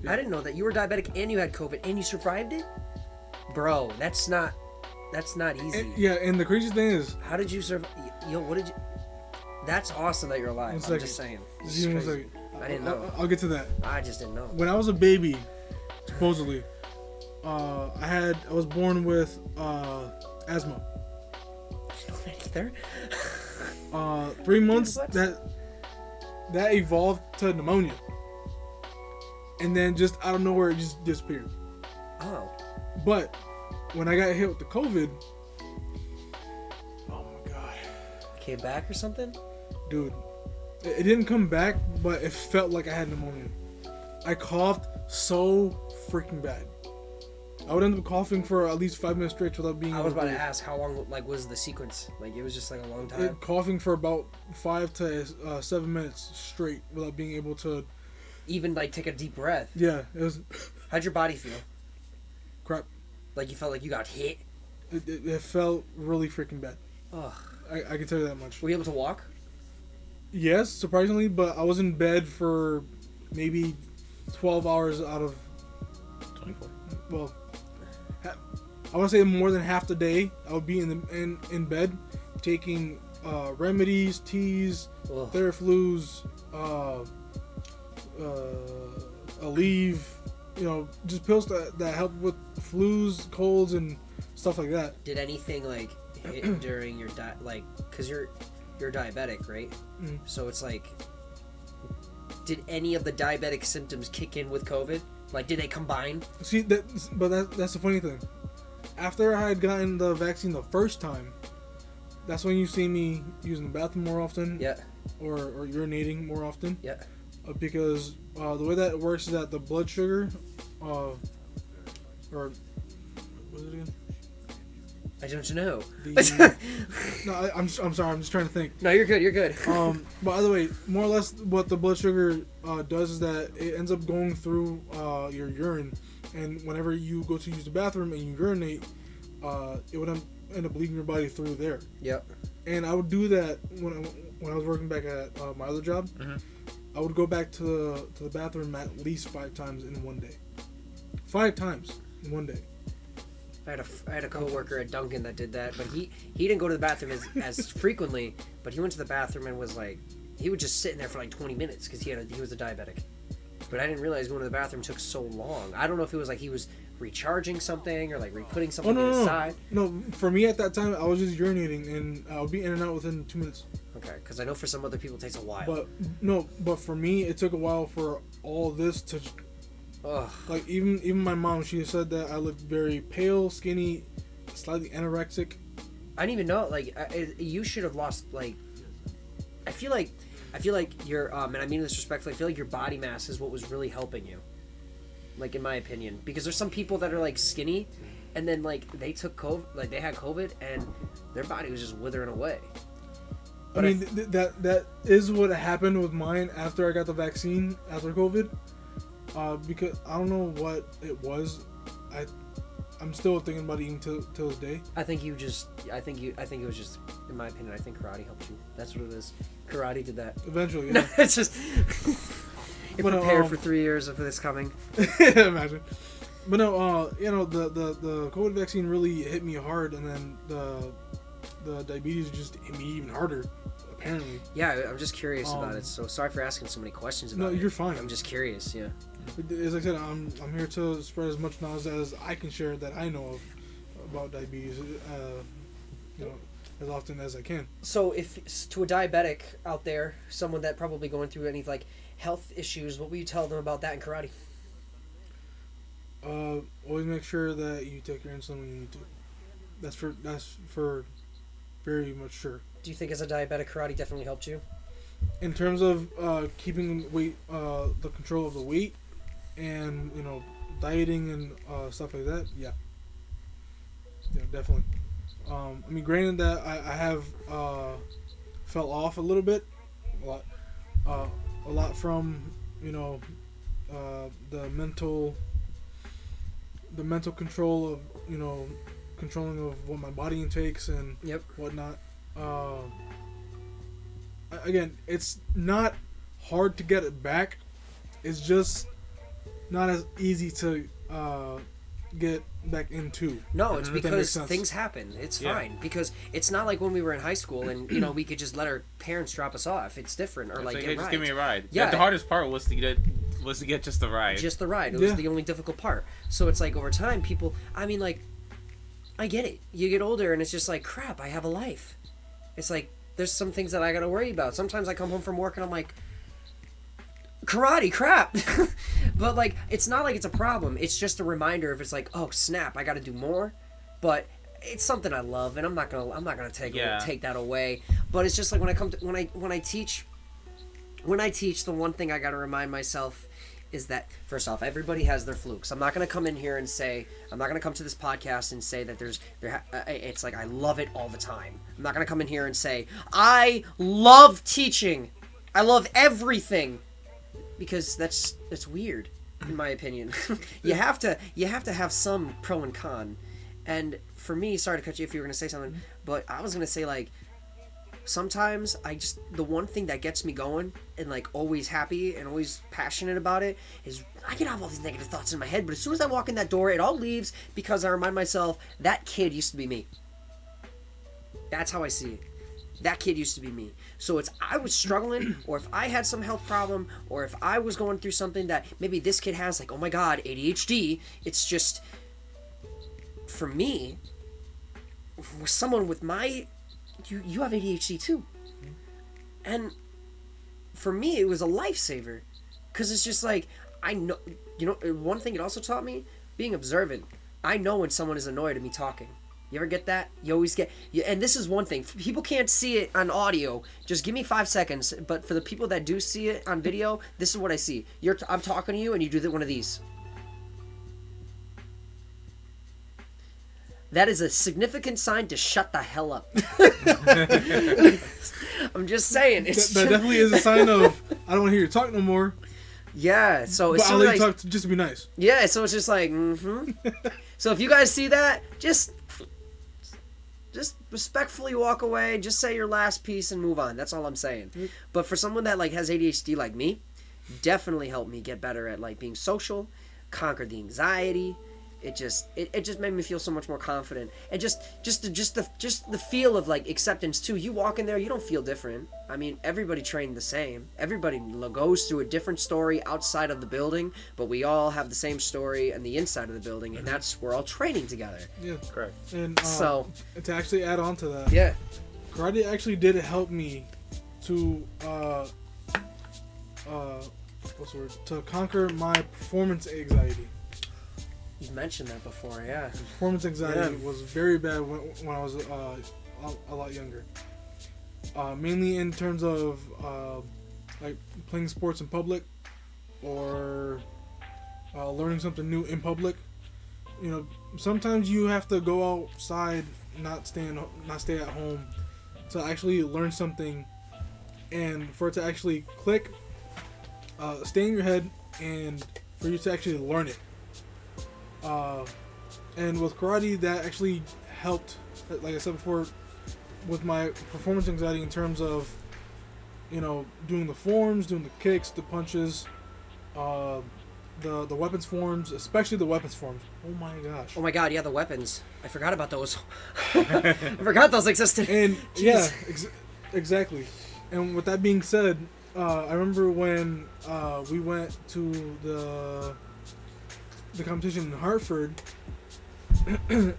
Yeah. I didn't know that. You were diabetic and you had COVID and you survived it? Bro, that's not easy. And the crazy thing is... How did you survive? Yo, what did you... That's awesome that you're alive. I'm just saying. This is crazy. I didn't know. I'll get to that. I just didn't know. When I was a baby, supposedly, I was born with asthma. Either. 3 months What? that evolved to pneumonia, and then just out of nowhere it just disappeared. Oh. But when I got hit with the COVID, oh my god, Came back or something? dude, it didn't come back, but it felt like I had pneumonia. I coughed so freaking bad. I would end up coughing for at least 5 minutes straight without being. I was about to ask how long was the sequence? Like it was just like a long time. Coughing for about 5 to 7 minutes straight without being able to even like take a deep breath. Yeah, it was How'd your body feel? crap. Like you felt like you got hit? It felt really freaking bad. Ugh. I can tell you that much. Were you able to walk? Yes, surprisingly, but I was in bed for maybe 12 hours out of 24. well, I want to say more than half the day. I would be in bed taking remedies, teas, Ugh. Theraflus, Aleve, just pills that help with flus, colds, and stuff like that. Did anything like hit during your like, cause you're diabetic, right? Mm. So it's like, did any of the diabetic symptoms kick in with COVID? Like, did they combine? See, that's the funny thing. After I had gotten the vaccine the first time, that's when you see me using the bathroom more often. Yeah. Or urinating more often. Yeah. Because the way that it works is that the blood sugar, or what is it again? I don't know. No, I'm sorry. I'm just trying to think. No, you're good. You're good. By the way, more or less, what the blood sugar does is that it ends up going through your urine, and whenever you go to use the bathroom and you urinate, it would end up leaving your body through there. Yep. And I would do that when I was working back at my other job. Mm-hmm. I would go back to the bathroom at least 5 times in one day. 5 times in one day. I had a coworker at Dunkin' that did that, but he didn't go to the bathroom as frequently, but he went to the bathroom and was like, he would just sit in there for like 20 minutes because he was a diabetic. But I didn't realize going to the bathroom took so long. I don't know if it was like he was recharging something or like re-putting something inside. No, for me at that time, I was just urinating and I would be in and out within 2 minutes. Okay, because I know for some other people it takes a while. But for me, it took a while for all this to. Ugh. Like even my mom, she said that I looked very pale, skinny, slightly anorexic. I didn't even know. Like, you should have lost. Like, I feel like your and I mean this respectfully. I feel like your body mass is what was really helping you. Like, in my opinion, because there's some people that are like skinny, and then like they took COVID, like they had COVID, and their body was just withering away. But I mean, that is what happened with mine after I got the vaccine after COVID. Because I don't know what it was. I'm still thinking about it even till this day. I think it was just, in my opinion, I think karate helped you. That's what it is. Karate did that. Eventually, yeah. It's just it prepared for 3 years of this coming. Imagine. But no, the COVID vaccine really hit me hard, and then the diabetes just hit me even harder. Apparently. Yeah, I'm just curious about it. So sorry for asking so many questions about it. No, you're fine. I'm just curious. Yeah. As I said, I'm here to spread as much knowledge as I can share that I know of about diabetes, as often as I can. So, if to a diabetic out there, someone that probably going through any like health issues, what will you tell them about that in karate? Always make sure that you take your insulin when you need to. That's for very much sure. Do you think as a diabetic, karate definitely helped you? In terms of keeping weight, the control of the weight, and dieting and stuff like that, yeah, definitely. I mean, granted that I have fell off a little bit, a lot from the mental control of controlling of what my body intakes and whatnot. Again, it's not hard to get it back. It's just not as easy to get back into. No, it's because things happen. It's fine because it's not like when we were in high school and we could just let our parents drop us off. It's different, or like hey, just give me a ride. Yeah, the hardest part was to get just the ride. Just the ride. It was the only difficult part. So it's like over time, people. I mean, like, I get it. You get older and it's just like, crap. I have a life. It's like there's some things that I gotta worry about. Sometimes I come home from work and I'm like, karate, crap. But like, it's not like it's a problem. It's just a reminder if it's like, oh snap, I gotta do more. But it's something I love, and I'm not gonna take that away. But it's just like when I teach, the one thing I gotta remind myself is that first off, everybody has their flukes. I'm not gonna come in here and say, I'm not gonna come to this podcast and say that it's like I love it all the time. I'm not gonna come in here and say I love teaching, I love everything. because that's weird, in my opinion. you have to have some pro and con. And for me, sorry to cut you if you were gonna say something, but I was gonna say like, sometimes the one thing that gets me going and like always happy and always passionate about it is I can have all these negative thoughts in my head, but as soon as I walk in that door, it all leaves because I remind myself that kid used to be me. That's how I see it. That kid used to be me. So it's I was struggling, or if I had some health problem, or if I was going through something that maybe this kid has, like, oh my god, ADHD, it's just, for me, with someone with my, you have ADHD too. And for me, it was a lifesaver. Because it's just like, I know, one thing it also taught me, being observant. I know when someone is annoyed at me talking. You ever get that? You always get... and this is one thing. People can't see it on audio. Just give me 5 seconds. But for the people that do see it on video, this is what I see. I'm talking to you, and you do one of these. That is a significant sign to shut the hell up. I'm just saying. That definitely is a sign of, I don't want to hear you talk no more. Yeah, so... But I'll let you talk just to be nice. Yeah, so it's just like, So if you guys see that, just respectfully walk away, just say your last piece and move on. That's all I'm saying. But for someone that like has ADHD like me, definitely helped me get better at like being social, conquer the anxiety. It just made me feel so much more confident, and just the feel of like acceptance too. You walk in there, you don't feel different. I mean, everybody trained the same. Everybody goes through a different story outside of the building, but we all have the same story on the inside of the building, and that's we're all training together. Yeah, correct. And so to actually add on to that, yeah, karate actually did help me to what's the word? To conquer my performance anxiety. You've mentioned that before, yeah. Performance anxiety was very bad when I was a lot younger. Mainly in terms of like playing sports in public or learning something new in public. You know, sometimes you have to go outside, not stay at home, to actually learn something, and for it to actually click, stay in your head, and for you to actually learn it. And with karate, that actually helped, like I said before, with my performance anxiety in terms of, doing the forms, doing the kicks, the punches, the weapons forms, especially the weapons forms. Oh my gosh. Oh my god, yeah, the weapons. I forgot about those. I forgot those existed. And yeah, exactly. And with that being said, I remember when we went to the competition in Hartford. It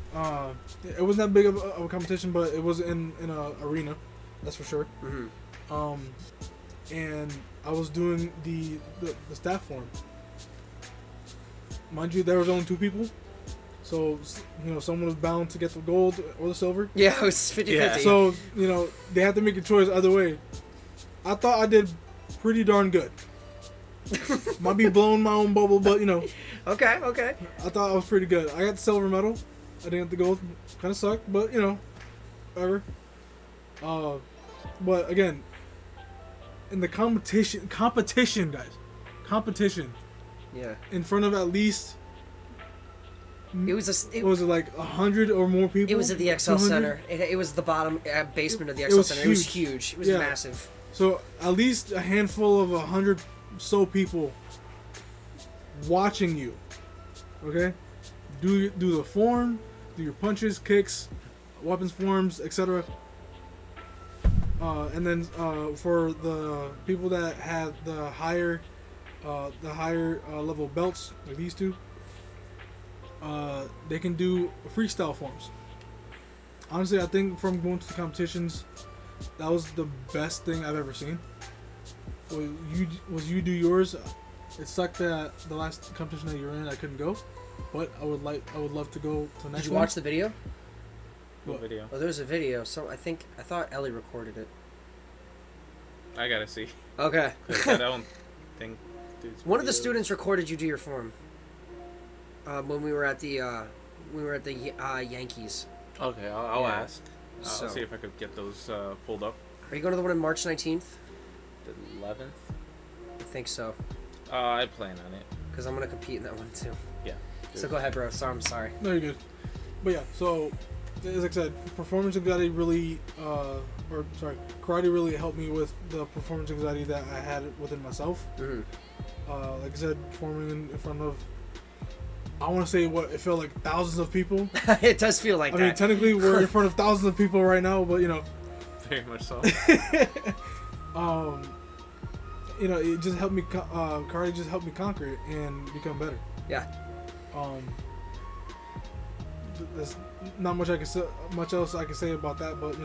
wasn't that big of a competition, but it was in an arena, that's for sure. Mm-hmm. And I was doing the staff form. Mind you, there was only 2 people, so someone was bound to get the gold or the silver. Yeah, it was 50-50. Yeah. So they had to make a choice either way. I thought I did pretty darn good. Might be blowing my own bubble, but Okay. I thought I was pretty good. I got the silver medal. I didn't get the gold. Kind of sucked, but whatever. But again, in the competition, guys, Yeah. in front of at least. Was it like 100 or more people? It was at the XL 200? Center. It was the bottom basement of the XL Center. It was huge. It was massive. So at least a handful of 100 so people watching you. Okay, do the form, do your punches, kicks, weapons forms, etc. And then for the people that had the higher level belts, like these 2, they can do freestyle forms. Honestly, I think from going to the competitions, that was the best thing I've ever seen. You do yours. It sucked that the last competition that you were in, I couldn't go, but I would love to go to the next one. Did you watch the video? What video? Oh, there's a video. So I thought Ellie recorded it. I gotta see. Okay. I don't think. One of the students recorded you do your form. When we were at the Yankees. Okay, I'll ask. So- I'll see if I could get those pulled up. Are you going to the one on March 19th? The 11th. I think so. I plan on it. Because I'm gonna compete in that one too. Yeah. So go ahead, bro. So I'm sorry. No, you're good. But yeah, so as I said, performance anxiety really, karate really helped me with the performance anxiety that I had within myself. Mm-hmm. Like I said, performing in front of, I want to say what it felt like thousands of people. It does feel like I that. mean, technically we're in front of thousands of people right now, but Very much so. It just helped me. Karate just helped me conquer it and become better. Yeah. There's not much else I can say about that, but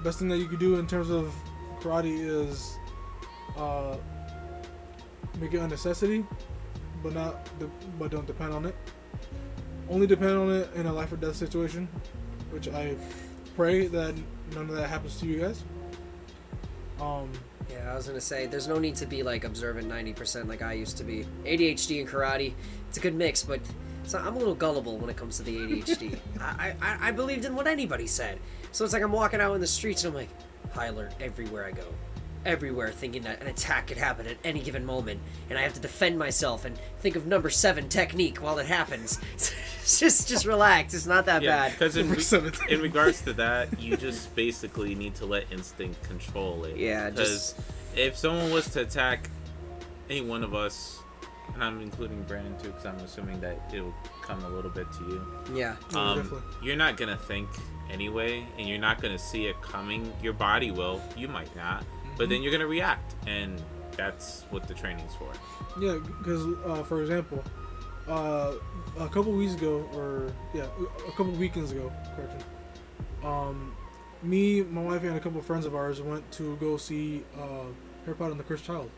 best thing that you can do in terms of karate is make it a necessity, but don't depend on it. Only depend on it in a life or death situation, which I pray that none of that happens to you guys. Yeah, I was gonna say there's no need to be like observant 90% like I used to be. ADHD and karate, it's a good mix, but I'm a little gullible when it comes to the ADHD. I believed in what anybody said, so it's like I'm walking out in the streets and I'm like, high alert everywhere I go, everywhere, thinking that an attack could happen at any given moment, and I have to defend myself and think of number 7 technique while it happens. just relax. It's not that bad. Because in regards to that, you just basically need to let instinct control it. Yeah. Because if someone was to attack any one of us, and I'm including Brandon too, because I'm assuming that it'll come a little bit to you. Yeah. You're not gonna think anyway, and you're not gonna see it coming. Your body will. You might not. But then you're gonna react, and that's what the training's for. Yeah, because for example, a couple weekends ago, me, my wife, and a couple of friends of ours went to go see Harry Potter and the Cursed Child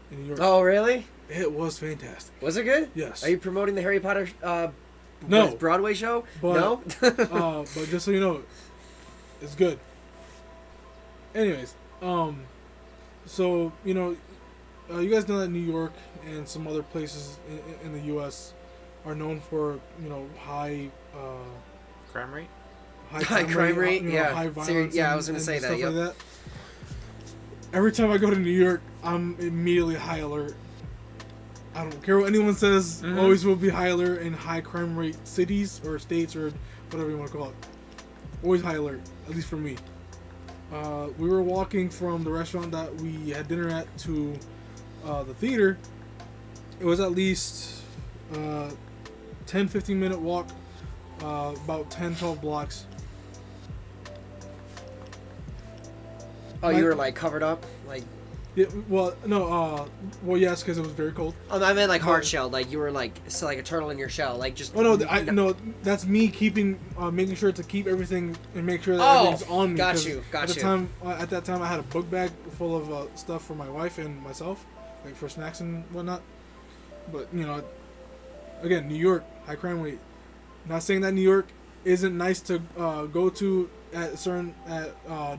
in New York. Oh, really? It was fantastic. Was it good? Yes. Are you promoting the Harry Potter no Broadway show? But, no. But just so you know, it's good. Anyways, so you guys know that New York and some other places in the U.S. are known for high crime rate. High crime rate. Yeah. High violence. I was gonna say that. Stuff like that. Every time I go to New York, I'm immediately high alert. I don't care what anyone says. Mm-hmm. Always will be high alert in high crime rate cities or states or whatever you want to call it. Always high alert, at least for me. We were walking from the restaurant that we had dinner at to the theater. It was at least 10-15 minute walk, about 10-12 blocks. Oh, you were like covered up, like. Yeah, well, no, yes, because it was very cold. Oh, I meant like hard shell, like you were like a turtle in your shell, like just. Oh no, no, that's me making sure to keep everything and make sure that everything's on me. Got you. At that time, I had a book bag full of stuff for my wife and myself, like for snacks and whatnot. But again, New York, high crime rate. Not saying that New York isn't nice to go to at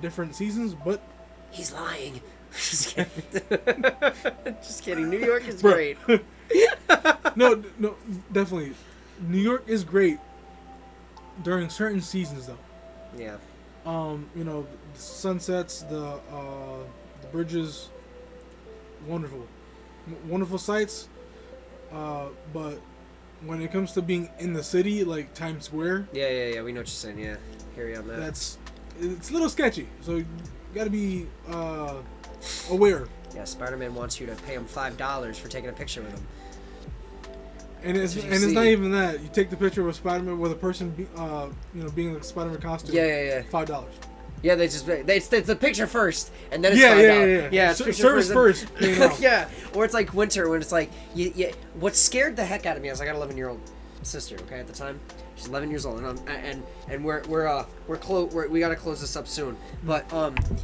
different seasons, but he's lying. Just kidding. Just kidding. New York is great. No, definitely. New York is great during certain seasons, though. Yeah. The sunsets, the bridges, wonderful sights. But when it comes to being in the city, like Times Square, yeah, we know what you're saying. Yeah, hear you on that. it's a little sketchy. So you gotta be aware. Yeah, Spider-Man wants you to pay him $5 for taking a picture with him. And it's not even that. You take the picture with Spider-Man with a person, being in the Spider-Man costume. Yeah. $5. Yeah, it's the picture first, and then it's $5. Yeah, it's service first. Yeah, or it's like winter when it's like what scared the heck out of me is I got an 11-year-old sister. Okay, at the time she's 11 years old, and we gotta close this up soon. But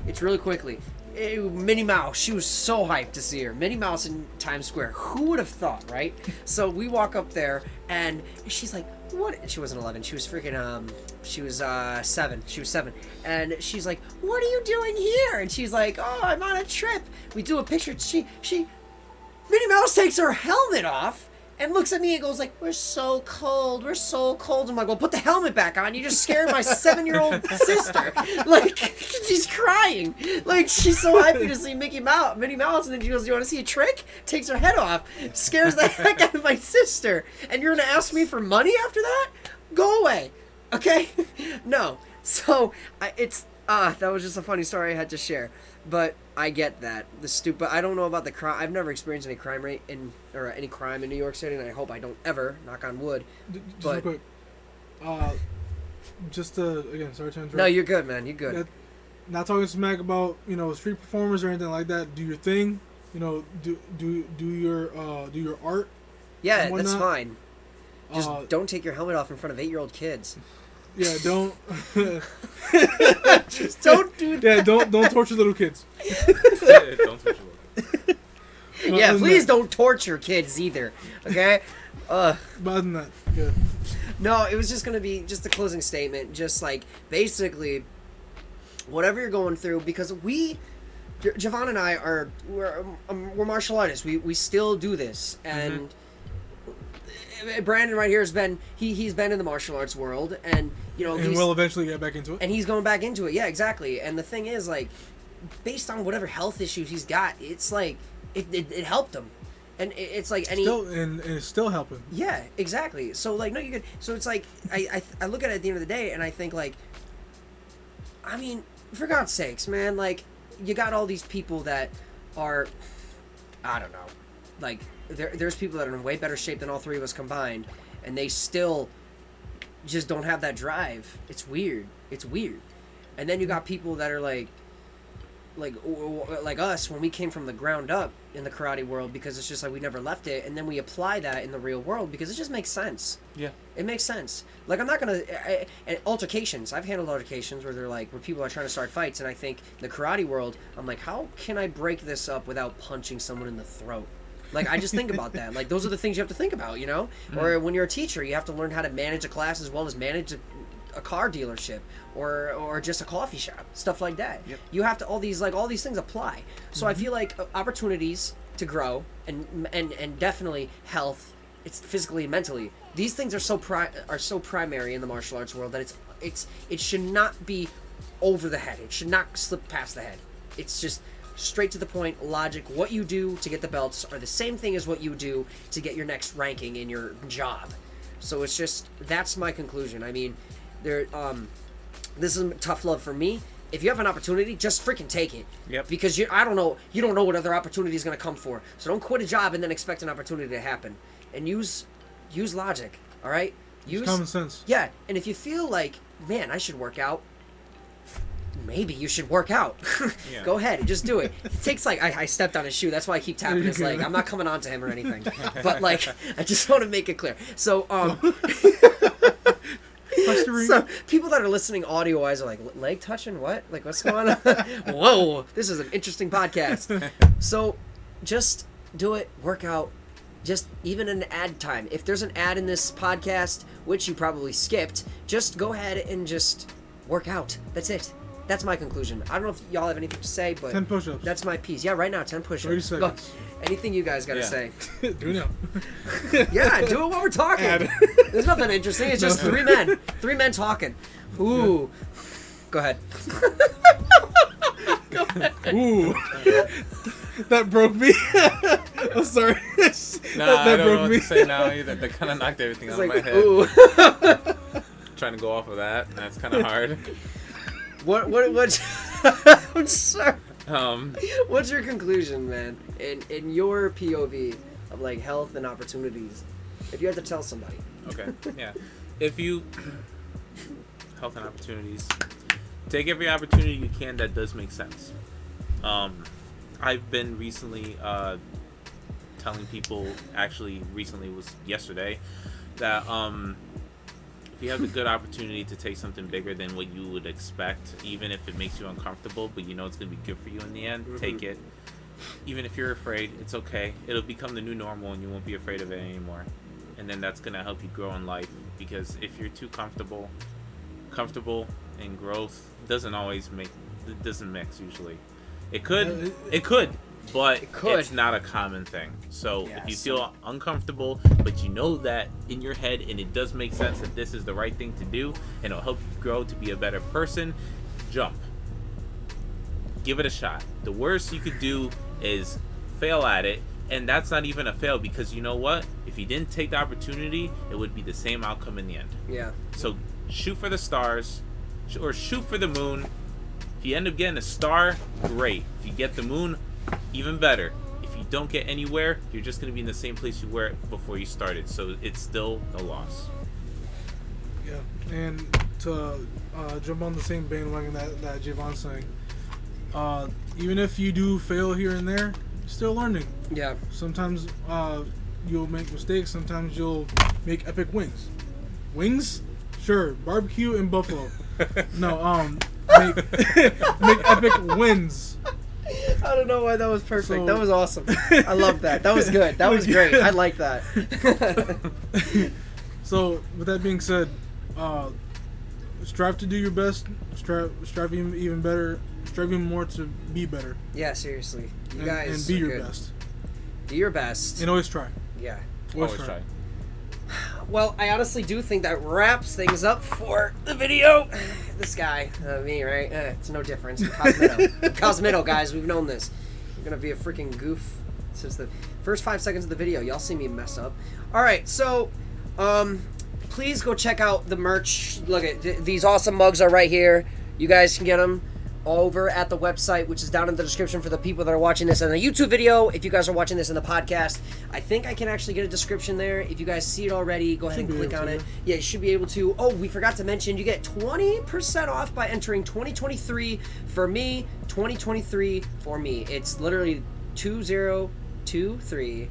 it's really quickly. Minnie Mouse, she was so hyped to see her. Minnie Mouse in Times Square. Who would have thought, right? So we walk up there, and she's like, what? She wasn't 11. She was freaking, she was 7. She was 7. And she's like, what are you doing here? And she's like, oh, I'm on a trip. We do a picture. Minnie Mouse takes her helmet off and looks at me and goes like, "We're so cold. We're so cold." I'm like, "Well, put the helmet back on. You just scared my 7-year-old sister." Like, she's crying. Like, she's so happy to see Minnie Mouse, and then she goes, "You want to see a trick?" Takes her head off, scares the heck out of my sister, and you're gonna ask me for money after that? Go away, okay? No. So that was just a funny story I had to share, but I get that I don't know about the crime. I've never experienced any crime any crime in New York City, and I hope I don't ever. Knock on wood. Just real quick, again, sorry to interrupt. No, you're good, man. You're good. Not talking smack about street performers or anything like that. Do your thing. Do your art. Yeah, that's fine. Just don't take your helmet off in front of 8-year-old kids. Yeah, don't. Just don't do that. Yeah, don't torture little kids. Don't torture little kids. Yeah, please don't torture kids either. Okay. But other than that, good. No, it was just gonna be just a closing statement. Just like basically, whatever you're going through, because Javon and I we're martial artists. We still do this, and Brandon right here he's been in the martial arts world, and we'll eventually get back into it. And he's going back into it. Yeah, exactly. And the thing is, like, based on whatever health issues he's got, it's like it helped him, and it's like it's still helping. Yeah, exactly. So like, no, you're good. So it's like I look at it at the end of the day, and I think like, I mean, for God's sakes, man, like, you got all these people that are, I don't know, like, there's people that are in way better shape than all three of us combined, and they still just don't have that drive. It's weird. And then you got people that are like us, when we came from the ground up in the karate world, because it's just like we never left it, and then we apply that in the real world because it just makes sense. Yeah, it makes sense. Like, I'm not gonna and altercations. I've handled altercations where where people are trying to start fights, and I think the karate world, I'm like, how can I break this up without punching someone in the throat? Like, I just think about that. Like, those are the things you have to think about, Or when you're a teacher, you have to learn how to manage a class as well as manage a car dealership or just a coffee shop, stuff like that. Yep. You have to all these things apply. So I feel like opportunities to grow and definitely health, it's physically and mentally. These things are so primary in the martial arts world that it should not be over the head. It should not slip past the head. It's just straight to the point, logic. What you do to get the belts are the same thing as what you do to get your next ranking in your job. So it's just, that's my conclusion. I mean, this is tough love for me. If you have an opportunity, just freaking take it. Yep. Because you don't know what other opportunity is going to come for. So don't quit a job and then expect an opportunity to happen. And use logic. All right. Use common sense. Yeah. And if you feel like, man, I should work out, maybe you should work out. Yeah. Go ahead and just do it. It takes like, I stepped on his shoe. That's why I keep tapping his leg. I'm not coming on to him or anything. But like, I just want to make it clear. So, so people that are listening audio-wise are like, leg touching? What? Like, what's going on? Whoa, this is an interesting podcast. So just do it. Work out. Just even an ad time. If there's an ad in this podcast, which you probably skipped, just go ahead and just work out. That's it. That's my conclusion. I don't know if y'all have anything to say, but 10 push-ups. That's my piece. Yeah, right now, 10 push-ups. 30 seconds. Go. Anything you guys got to say? Do it now. Yeah, do it while we're talking. There's nothing interesting. It's just three men talking. Ooh. Go ahead. Go ahead. Ooh. That broke me. I'm sorry. Nah, I don't know what to say now either. That kind of knocked everything out of my head. Ooh. Trying to go off of that, and that's kind of hard. What I'm sorry. What's your conclusion, man? In your POV of like health and opportunities, if you had to tell somebody. Okay. Yeah. If you health and opportunities, take every opportunity you can that does make sense. I've been recently telling people, actually recently was yesterday, that if you have the good opportunity to take something bigger than what you would expect, even if it makes you uncomfortable, but you know it's going to be good for you in the end, take it. Even if you're afraid, it's okay. It'll become the new normal and you won't be afraid of it anymore. And then that's going to help you grow in life, because if you're too comfortable and growth doesn't mix usually. It could, but It could. it's not a common thing. So Yeah, if you so- feel uncomfortable, but you know that in your head and it does make sense that this is the right thing to do and it'll help you grow to be a better person, jump. Give it a shot. The worst you could do is fail at it, and that's not even a fail, because you know what? If you didn't take the opportunity, it would be the same outcome in the end. Yeah. So shoot for the stars, or shoot for the moon. If you end up getting a star, great. If you get the moon, even better. If you don't get anywhere, you're just going to be in the same place you were before you started. So it's still a loss. Yeah, and to jump on the same bandwagon that Javon's saying, even if you do fail here and there, you're still learning. Yeah. Sometimes you'll make mistakes. Sometimes you'll make epic wings. Wings? Sure. Barbecue and buffalo. No, make epic wins. I don't know why that was perfect. So- That was awesome. I love that. That was good. That was great. I like that. So, with that being said, strive to do your best. Strive even better. Strive even more to be better. Yeah, seriously. You And, guys and be are your good. best. Do your best. And always try. Yeah. Always Always try. try. Well, I honestly do think that wraps things up for the video. This guy, me, right? It's no difference. Cosmitto. Cosmitto, guys, we've known this. You're gonna be a freaking goof since the first 5 seconds of the video. Y'all see me mess up. All right, so, please go check out the merch. Look at these awesome mugs are right here. You guys can get them over at the website, which is down in the description for the people that are watching this in the YouTube video. If you guys are watching this in the podcast, I think I can actually get a description there. If you guys see it already, go ahead and Should be click able on to, it. Yeah, you should be able to. Oh, we forgot to mention, you get 20% off by entering 2023 for me, 2023 for me. It's literally 2023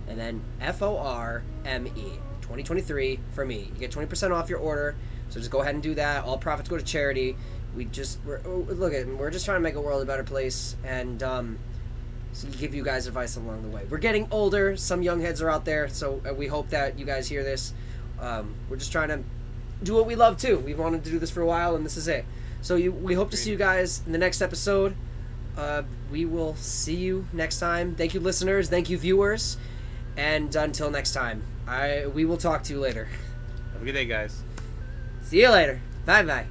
and then FORME. 2023 for me. You get 20% off your order. So just go ahead and do that. All profits go to charity. We're just trying to make a world a better place, and so give you guys advice along the way. We're getting older. Some young heads are out there, so we hope that you guys hear this. We're just trying to do what we love too. We've wanted to do this for a while, and this is it. So we hope to see you guys in the next episode. We will see you next time. Thank you, listeners. Thank you, viewers. And until next time, we will talk to you later. Have a good day, guys. See you later. Bye-bye.